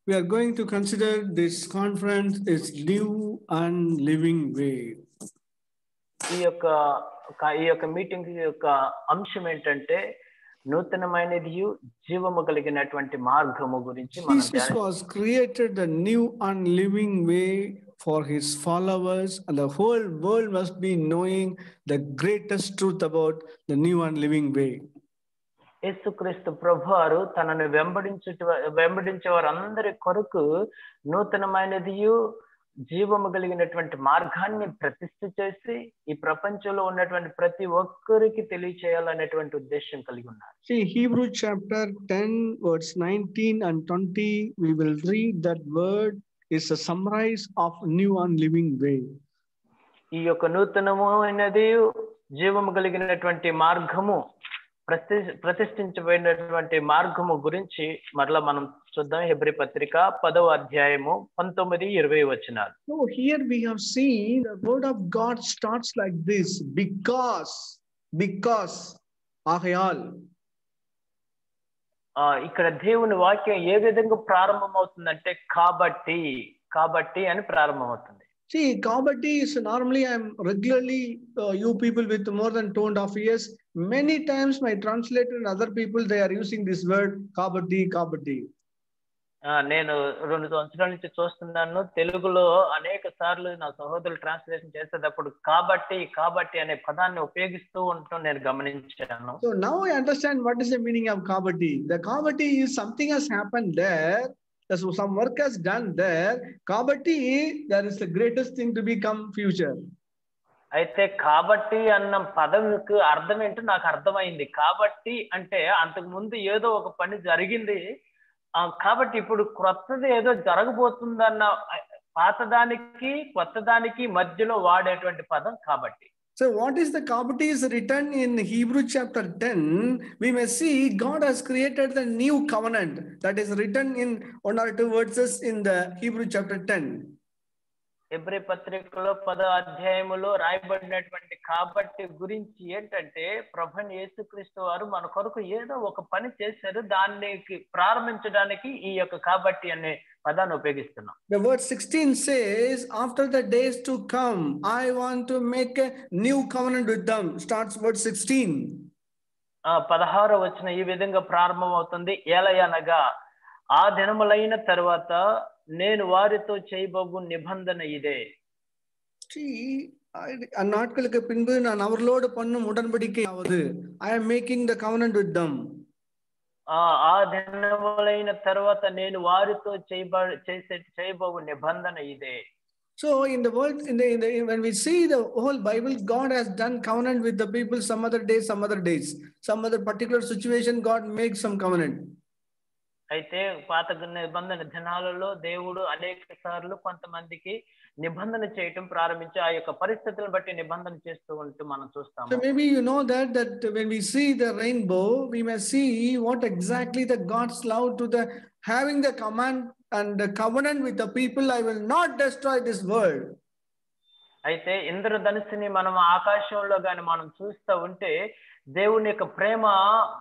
we are going to consider this conference is new and living way. ఈ యొక్క meeting యొక్క అంశం ఏంటంటే నూతనమైనది జీవము కలిగినటువంటి మార్గము గురించి మనం Jesus was created a new and living way for his followers, and the whole world must be knowing the greatest truth about the new and living way. యేసుక్రీస్తు ప్రభువారు తనను వెంబడించే వారందరి కొరకు నూతనమైనది జీవము కలిగినటువంటి మార్గాన్ని ప్రతిష్ఠ చేసి ఈ ప్రపంచంలో ఉన్నటువంటి ప్రతి ఒక్కరికి తెలియచేయాలనేటువంటి ఉద్దేశం కలిగి ఉన్నారు. See, Hebrew chapter 10 verse 19 and 20, we will read that word is a summary of new and living way. ఈ యొక్క నూతనమైనది జీవము కలిగినటువంటి మార్గము ప్రతిష్ఠించబడినటువంటి మార్గము గురించి మరలా మనం చూద్దాం. హెబ్రీ పత్రిక 10వ అధ్యాయము 19-20 వచనాలు. So here we have seen the word of God starts like this: because ఆగయాల్. ఇక్కడ దేవుని వాక్యం ఏ విధంగా ప్రారంభమవుతుందంటే కాబట్టి అని ప్రారంభమవుతుంది. See, kabatti is normally I'm regularly you people with more than 2.5 years. Many times my translator and other people they are using this word kabatti. నేను 2 సంవత్సరాల నుంచి చూస్తున్నాను. తెలుగులో అనేక సార్లు నా సహోదరులు ట్రాన్స్లేషన్ చేసేటప్పుడు కాబట్టి అనే పదాన్ని ఉపయోగిస్తూ ఉండటం నేను గమనించాను. So now I understand what is the meaning of kabatti. The kabatti is something has happened there. So some work has done there. Kabatti, there is the greatest thing to become future. అయితే కాబట్టి అన్న పదంకు అర్థం ఏంటో నాకు అర్థమైంది. కాబట్టి అంటే అంతకు ముందు ఏదో ఒక పని జరిగింది, కాబట్టి ఇప్పుడు కొత్తది ఏదో జరగబోతుందన్న పాతదానికి కొత్తదానికి మధ్యలో వాడేటువంటి పదం కాబట్టి. So what is the kabatti is written in Hebrew chapter 10. We may see God has created the new covenant that is written in 1 or 2 verses in the Hebrew chapter 10. Hebrew పత్రికలో 10వ అధ్యాయములో రాయబడినటువంటి కాబట్టి గురించి ఏంటంటే ప్రభువైన యేసుక్రీస్తు వారు మన కొరకు ఏదో ఒక పని చేశారు, దానికి ప్రారంభించడానికి ఈ యొక్క కాబట్టి అనే పదాన్ని ఉపయోగిస్తున్నాం. The word 16 says, after the days to come, I want to make a new covenant with them. Starts word 16. 16వ వచనం ఈ విధంగా ప్రారంభమవుతుంది. ఏలయనగా ఆ దినములైన తర్వాత నేను వారితో చేయబోగు నిబంధన ఇదే. நாட்களுக்கு பின்பு நான் அவர்களோடு பண்ணும் உடன்படிக்கை ஆவது. I am making the covenant with them. ఆ దినములైన తర్వాత నేను వారితో చేయబోగు నిబంధన ఇదే. So in the world, when we see the whole Bible, God has done covenant with the people some other days, some other particular situation, God makes some covenant. అయితే పాత నిబంధన దినాలలో దేవుడు అనేక సార్లు కొంతమందికి నిబంధన చేయటం ప్రారంభించి ఆ యొక్క పరిస్థితులను బట్టి నిబంధన చేస్తూ ఉంటూ మనం చూస్తాము. So maybe you know that when we see the rainbow, we may see what exactly the God's love to the having the command and the covenant with the people. I will not destroy this world. అయితే ఇంద్రధనుస్సుని మనం ఆకాశంలో గాని మనం చూస్తూ ఉంటే దేవుని యొక్క ప్రేమ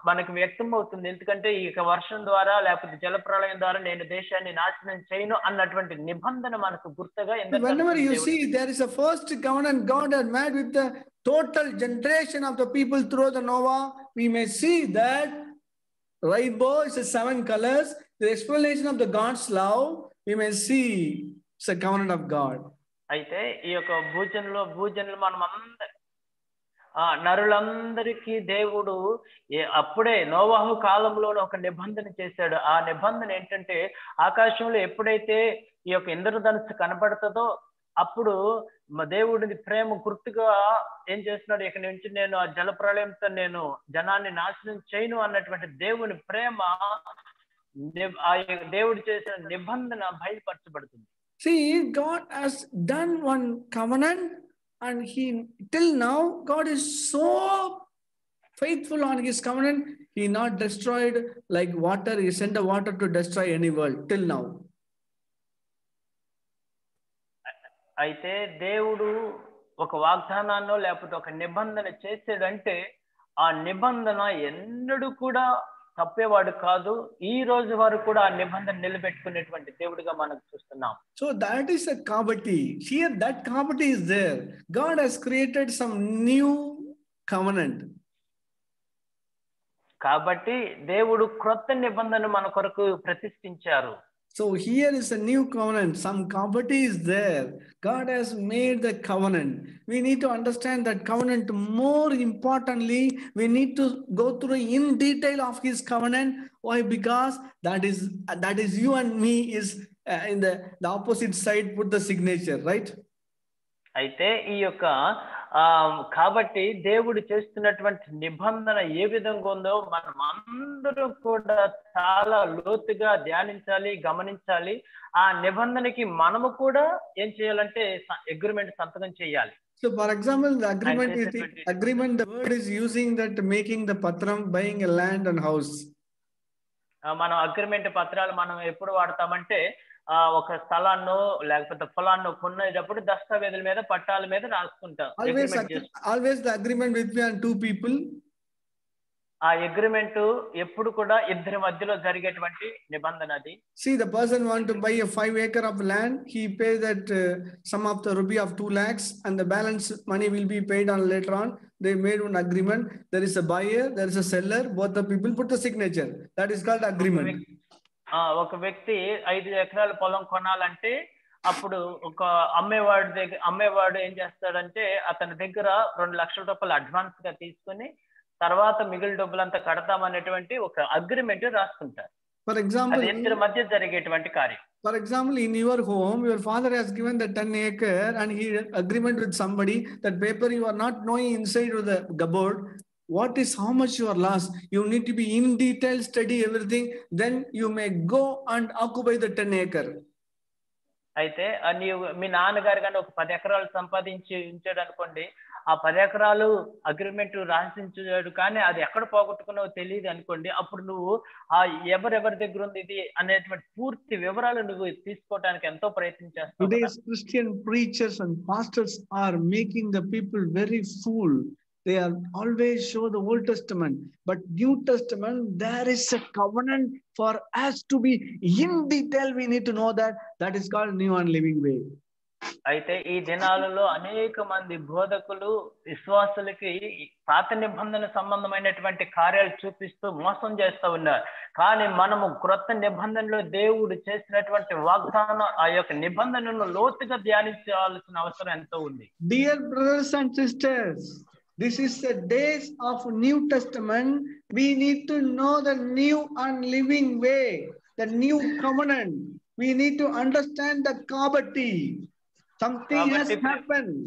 మనకు వ్యక్తం అవుతుంది. ఎందుకంటే ఈ వర్షం ద్వారా లేకపోతే జలప్రళయం ద్వారా నేను దేశాన్ని నాశనం చేయను అన్నటువంటి నిబంధన మనకు గుర్తుగా. Whenever you see there is a first covenant God had made with the total generation of the people through the Noah, we may see that rainbow is 7 colors. The explanation of the God's love, we may see it's a covenant of God. అయితే ఈ యొక్క భూజనులు మనం నరులందరికీ దేవుడు అప్పుడే నోవాహు కాలంలో ఒక నిబంధన చేశాడు. ఆ నిబంధన ఏంటంటే ఆకాశంలో ఎప్పుడైతే ఈ యొక్క ఇంద్రధనుస్సు కనబడుతుందో అప్పుడు దేవుడిని ప్రేమ గుర్తుగా ఏం చేస్తున్నాడు, ఇక్కడి నుంచి నేను ఆ జలప్రళయంతో నేను జనాన్ని నాశనం చేయను అన్నటువంటి దేవుని ప్రేమ ఆ దేవుడు చేసిన నిబంధన బయలుపరచబడుతుంది. See, God has done one covenant, and till now God is so faithful on his covenant. He not destroyed like water. He sent the water to destroy any world till now. అయితే దేవుడు ఒక వాగ్దానాన్నో లేకపోతే ఒక నిబంధన చేసాడంటే ఆ నిబంధన ఎన్నడూ కూడా తప్పేవాడు కాదు. ఈ రోజు వరకు కూడా ఆ నిబంధన నిలబెట్టుకునేటువంటి దేవుడిగా మనం చూస్తున్నాం. So that is a kabati. Here that kabati is there. God has created some new covenant. కాబట్టి దేవుడు క్రొత్త నిబంధన మన కొరకు ప్రతిష్ఠించారు. So here is a new covenant. Some kabati is there. God has made the covenant. We need to understand that covenant. More importantly, we need to go through in detail of his covenant. Why? Because that is you and me is in the opposite side. Put the signature, right? అయితే ఈ యొక్క కాబట్టి దేవుడు చేస్తున్నటువంటి నిబంధన ఏ విధంగా ఉందో మనం అందరూ కూడా చాలా లోతుగా ధ్యానించాలి, గమనించాలి. ఆ నిబంధనకి మనము కూడా ఏం చేయాలంటే అగ్రిమెంట్ సంతకం చేయాలి. So for example, the agreement, the word is using that making the patram, buying a land and house. మనం అగ్రిమెంట్ పత్రాలు మనం ఎప్పుడు వాడతామంటే ఒక స్థలాన్ని లేకపోతే పొలాన్ని కొనేటప్పుడు దస్తావేజుల మీద పట్టాల మీద రాసుకుంటాం. Always the agreement between two people. ఆ అగ్రిమెంట్ ఎప్పుడు కూడా ఇద్దరి మధ్యలో జరిగేటువంటి నిబంధన అది. See, the person want to buy a 5 acre of land, he pays that sum of the rupee of 2 lakhs and the balance money will be paid on later on. They made an agreement. There is a buyer, there is a seller, both the people put the signature. That is called agreement. ఒక వ్యక్తి 5 ఎకరాల పొలం కొనాలంటే అప్పుడు ఒక అమ్మేవాడు ఏం చేస్తాడంటే అతని దగ్గర 2 లక్షల రూపాయలు అడ్వాన్స్ గా తీసుకుని తర్వాత మిగిలిన డబ్బులంతా కడతామనేటువంటి ఒక అగ్రిమెంట్ రాసుకుంటారు. For example, ఇద్దరి మధ్య జరిగేటువంటి కార్యం. For example, in your home, your father has given the 10 acre and he agreement with somebody, that paper you are not knowing inside of the cupboard. What is how much you are lost? You need to be in detail, study everything. Then you may go and occupy the 10 acre. అయితే నీవు మీ నాన్నగారు కానీ ఒక 10 ఎకరాలు సంపాదించి ఉంచాడు అనుకోండి, ఆ 10 ఎకరాలు అగ్రిమెంట్ రాసించాడు కానీ అది ఎక్కడ పోగొట్టుకున్నావో తెలియదు అనుకోండి, అప్పుడు నువ్వు ఆ ఎవరెవరి దగ్గర ఉంది ఇది అనేటువంటి పూర్తి వివరాలు నువ్వు తీసుకోవడానికి ఎంతో ప్రయత్నించేస్తావు. Today's Christian preachers and pastors are making the people very fool. They are always show the Old Testament, but New Testament, there is a covenant for us to be in detail. We need to know that. That is called new and living way. అయితే ఈ దినాలలో అనేక మంది బోధకులు విశ్వాసులకి పాత నిబంధన సంబంధమైనటువంటి కార్యాలు చూపిస్తూ మోసం చేస్తూ ఉన్నారు. కానీ మనము క్రొత్త నిబంధనలో దేవుడు చేసినటువంటి వాగ్దానం ఆ యొక్క నిబంధనను లోతుగా ధ్యానించాల్సిన అవసరం ఎంతో ఉంది. Dear brothers and sisters, this is the days of New Testament. We need to know the new and living way, the new covenant. We need to understand the kabati. Something has happened.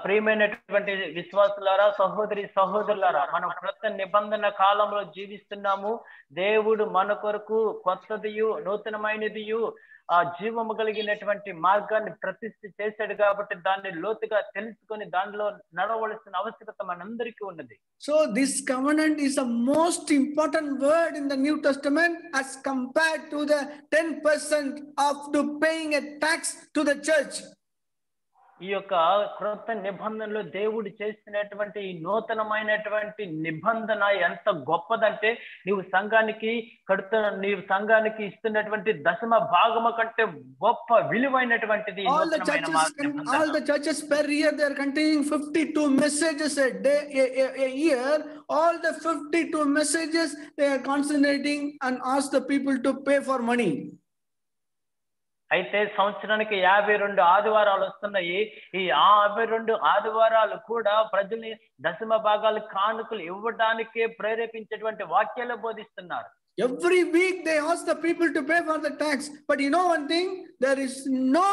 ప్రియమైనటువంటి విశ్వాసులారా, సహోదరులారా, మనం క్రొత్త నిబంధన కాలంలో జీవిస్తున్నాము. దేవుడు మన కొరకు కొత్తదియు నూతనమైనదియు ఆ జీవము కలిగినటువంటి మార్గాన్ని ప్రతిష్ఠ చేశాడు కాబట్టి దాన్ని లోతుగా తెలుసుకొని దానిలో నడవలసిన అవసరత మనందరికీ ఉన్నది. So this covenant is the most important word in the New Testament as compared to the 10% of the paying a tax to the church. ఈ యొక్క క్రొత్త నిబంధనలో దేవుడు చేసినటువంటి ఈ నూతనమైనటువంటి నిబంధన ఎంత గొప్పదంటే నీవు సంఘానికి ఇస్తున్నటువంటి దశమ భాగము కంటే గొప్ప విలువైనటువంటిది. All the churches per year they are containing 52 messages a day, a year. All the 52 messages they are concentrating and ask the people to pay for money. అయితే సంవత్సరానికి 52 ఆదివారాలు వస్తున్నాయి. ఈ 52 ఆదివారాలు కూడా ప్రజల్ని దశమ భాగాలు కానుకలు ఇవ్వడానికే ప్రేరేపించేటువంటి వాక్యాలు బోధిస్తున్నారు. Every week they ask the people to pay for the tax. But you know one thing, there is no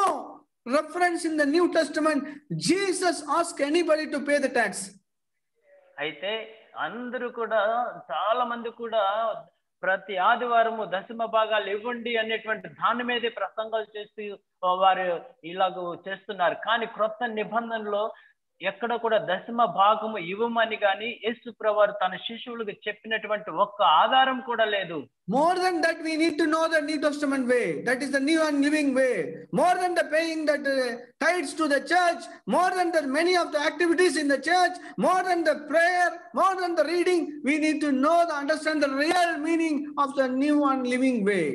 reference in the New Testament Jesus asked anybody to pay the tax. అయితే అందరూ కూడా చాలా మంది కూడా ప్రతి ఆదివారము దశమ భాగాలు ఇవ్వండి అనేటువంటి దాని మీదే ప్రసంగాలు చేస్తూ వారు ఇలాగ చేస్తున్నారు. కానీ క్రొత్త నిబంధనలో ఎక్కడ కూడా దశమ భాగము ఇవ్వమని గాని యేసు ప్రభువారు తన శిష్యులకు చెప్పినటువంటి ఒక్క ఆధారం కూడా లేదు. More than that, we need to know the New Testament way. That is the new and living way. More than the paying that tithes to the church, more than the many of the activities in the church, more than the prayer, more than the reading, we need to know the understand the real meaning of the new and living way.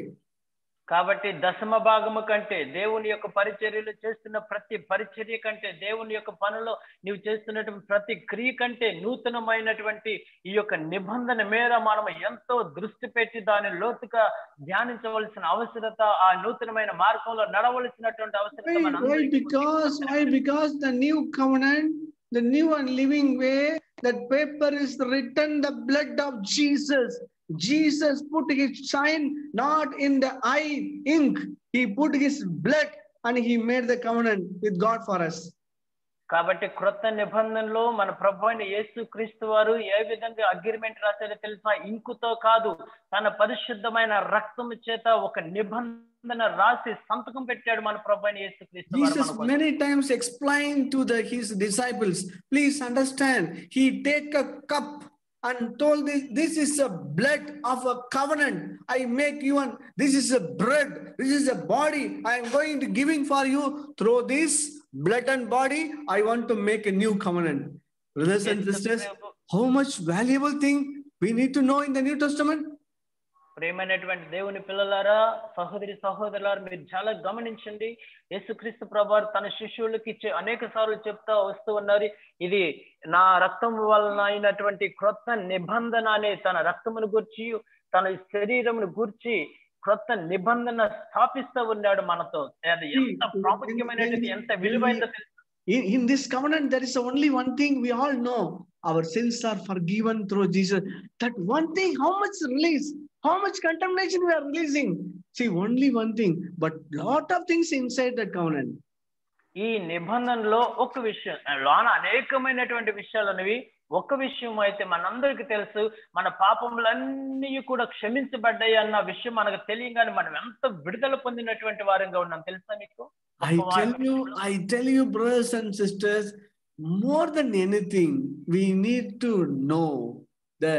కాబట్టి దశమ భాగము కంటే దేవుని యొక్క పరిచర్యలు చేస్తున్న ప్రతి పరిచర్య కంటే దేవుని యొక్క పనులో నీవు చేస్తున్నటువంటి ప్రతి క్రియ కంటే నూతనమైనటువంటి ఈ యొక్క నిబంధన మీద మనం ఎంతో దృష్టి పెట్టి దాని లోతుగా ధ్యానించవలసిన అవసరత, ఆ నూతనమైన మార్గంలో నడవలసినటువంటి అవసరత. Because the new covenant, the new and living way, that paper is written the blood of Jesus. Jesus put his sign not in the eye ink. He put his blood and he made the covenant with God for us. కాబట్టి క్రొత్త నిబంధనలో మన ప్రభువైన యేసు క్రీస్తు వారు ఏ విధంగా agreement రాశారో తెలుసా? ఇంకుతో కాదు, తన పరిశుద్ధమైన రక్తము చేత ఒక నిబంధన రాసి సంతకం పెట్టాడు మన ప్రభువైన యేసు క్రీస్తు వారు. Jesus many times explained to his disciples, please understand, he take a cup and told this is a blood of a covenant. I make you one. This is a bread. This is a body. I am going to giving for you. Through this blood and body, I want to make a new covenant. Brothers and sisters, how much valuable thing we need to know in the New Testament. ప్రేమైనటువంటి దేవుని పిల్లలారా, సహోదరి సహోదరులారా, మీరు చాలా గమనించండి. యేసుక్రీస్తు ప్రభువారు తన శిష్యులకి అనేక సార్లు చెప్తా వస్తూ ఉన్నారు, ఇది నా రక్తం వలన అయినటువంటి క్రొత్త నిబంధన అనే తన రక్తమును గూర్చి తన శరీరమును గూర్చి క్రొత్త నిబంధన స్థాపిస్తూ ఉన్నాడు మనతో. అది ఎంత ప్రాముఖ్యమైనది, ఎంత విలువైనదో తెలుసు. In this covenant, there is only one thing we all know. Our sins are forgiven through Jesus. That one thing, how much release, how much contamination we are releasing. See, only one thing, but lot of things inside that covenant. ఈ నిబంధనలో ఒక విషయం, లోన అనేకమైనటువంటి విషయాలు అనేవి. ఒక విషయం అయితే మనందరికి తెలుసు, మన పాపములన్నీ కూడా క్షమించబడ్డాయి అన్న విషయం మనకు తెలియగానే మనం ఎంత విడుదల పొందినటువంటి వారంగా ఉన్నాం తెలుసా మీకు? I tell you, brothers and sisters, more than anything, we need to know the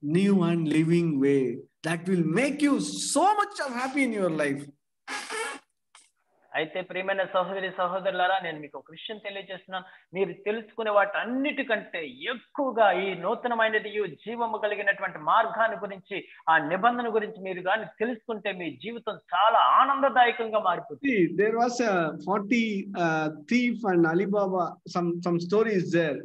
new and living way that will make you so much happy in your life. అయితే ప్రియమైన సహోదరి సహోదరులారా, నేను మీకు ఒక విషయం తెలియజేస్తున్నాను. మీరు తెలుసుకునే వాటి అన్నిటికంటే ఎక్కువగా ఈ నూతనమైనది జీవము కలిగినటువంటి మార్గాన్ని గురించి, ఆ నిబంధన గురించి మీరు కానీ తెలుసుకుంటే మీ జీవితం చాలా ఆనందదాయకంగా మారిపోతుంది. There was a 40 thief and Alibaba, some stories there.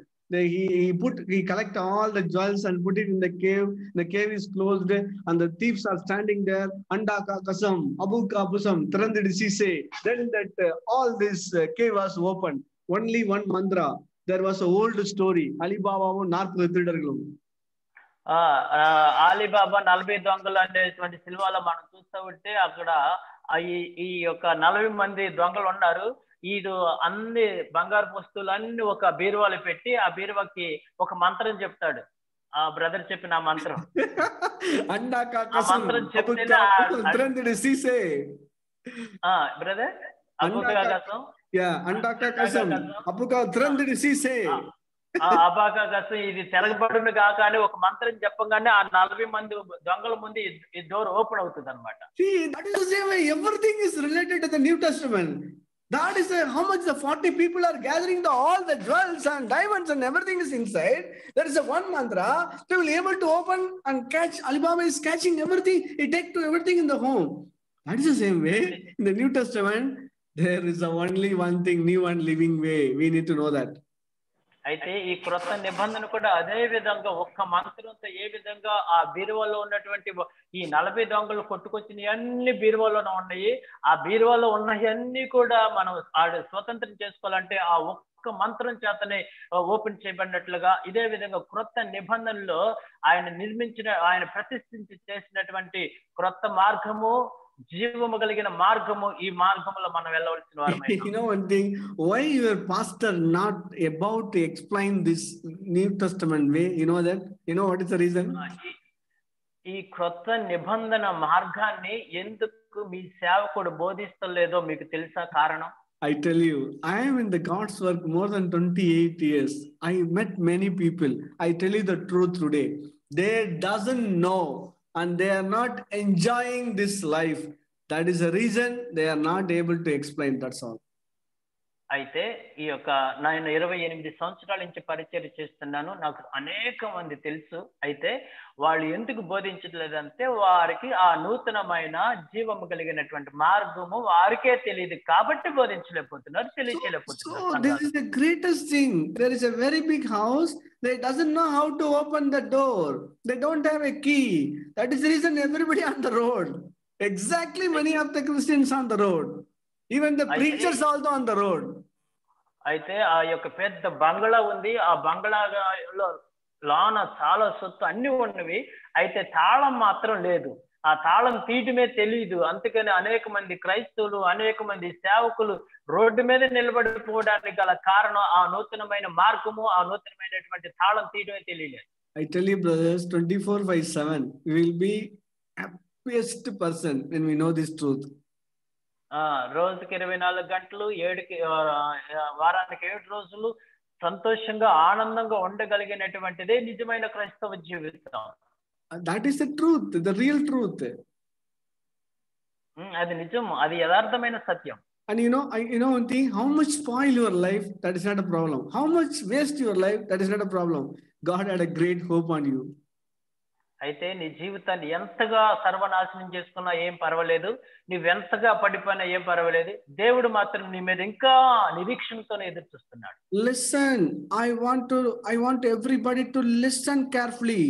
He collect all the jewels and put it in the cave. The cave is closed and the thieves are standing there. Andaka kasam, abu kapusam, trandidisi say. Then that all this cave was opened. Only one mantra. There was a old story. Alibaba narku thidargalu. Ali Baba 40 దొంగలు అనేటువంటి సినిమాలో మనం చూస్తూ ఉంటే అక్కడ ఈ యొక్క 40 మంది దొంగలు ఉన్నారు. ఈడు అన్ని బంగారు వస్తువులన్నీ ఒక బీరువాలో పెట్టి ఆ బీరువాకి ఒక మంత్రం చెప్తాడు. ఆ బ్రదర్ చెప్పిన మంత్రం బ్రదర్ అబాకాసం ఇది తెరగబడును కాక అని ఒక మంత్రం చెప్పగానే ఆ 40 మంది దొంగల ముందు ఈ డోర్ ఓపెన్ అవుతుంది అనమాట. Everything is related to the New Testament. That is how much the 40 people are gathering all the jewels and diamonds and everything is inside. There is a one mantra. They will be able to open and catch. Alibaba is catching everything. He take to everything in the home. That is the same way. In the New Testament, there is only one thing, new and living way. We need to know that. అయితే ఈ క్రొత్త నిబంధన కూడా అదే విధంగా ఒక్క మంత్రంతో ఏ విధంగా ఆ బీరువాలో ఉన్నటువంటి ఈ 40 దొంగలు కొట్టుకొచ్చినవి అన్ని బీరువాలోనే ఉన్నాయి. ఆ బీరువాలో ఉన్నవన్నీ కూడా మనం స్వతంత్రం చేసుకోవాలంటే ఆ ఒక్క మంత్రం చేతనే ఓపెన్ చేయబడినట్లుగా ఇదే విధంగా క్రొత్త నిబంధనలో ఆయన ప్రతిష్ఠించి చేసినటువంటి క్రొత్త మార్గము, జీవము కలిగిన మార్గము, ఈ మార్గములో మనం వెళ్ళవలసిన వారమే. You know one thing, why your pastor not about to explain this New Testament way? You know that? You know what is the reason? ఈ క్రొత్త నిబంధన మార్గాన్ని ఎందుకు మీ సేవకుడు బోధిస్తలేదో మీకు తెలుసా కారణం? I tell you, I am in the God's work more than 28 years. I met many people. I tell you the truth today. They doesn't know and they are not enjoying this life. That is the reason they are not able to explain. That's all. అయితే ఈ యొక్క నేను 28 సంవత్సరాల నుంచి పరిచయం చేస్తున్నాను. నాకు అనేక మంది తెలుసు. అయితే వాళ్ళు ఎందుకు బోధించట్లేదంటే వారికి ఆ నూతనమైన జీవము కలిగినటువంటి మార్గము వారికే తెలియదు కాబట్టి బోధించలేకపోతున్నారు, తెలియలేకపోతున్నారు. So this is the greatest thing. There is a very big house. They doesn't know how to open the door. They don't have a key. That is the reason everybody on the road. Exactly, many of the Christians on the road. Even the preachers also on the road. అయితే ఆ యొక్క పెద్ద బంగ్లా ఉంది. ఆ బంగ్లాలో లోన చాలా సొత్తు అన్ని ఉన్నవి. అయితే తాళం మాత్రం లేదు. ఆ తాళం తీయటమే తెలియదు. అందుకని అనేక మంది క్రైస్తవులు, అనేక మంది సేవకులు రోడ్డు మీద నిలబడిపోవడానికి గల కారణం ఆ నూతనమైన మార్గము, ఆ నూతనమైనటువంటి తాళం తీయటమే తెలియలేదు. I tell you, brothers, 24/7 we will be happiest person when we know this truth. రోజుకి 24 గంటలు, వారానికి 7 రోజులు సంతోషంగా ఆనందంగా ఉండగలిగినటువంటిదే నిజమైన క్రైస్తవ జీవితం. That is the truth, the real truth. అది నిజం, అది యథార్థమైన సత్యం. And you know one thing, how much spoil your life, that is not a problem. How much waste your life, that is not a problem. God had a great hope on you. అయితే నీ జీవితాన్ని ఎంతగా సర్వనాశనం చేసుకున్నా ఏం పర్వాలేదు, నువ్వెంతగా పడిపోయినా ఏం పర్వాలేదు, దేవుడు మాత్రం నీ మీద ఇంకా నిరీక్షణతోనే ఎదురు చూస్తున్నాడు. Listen, I want everybody to listen carefully.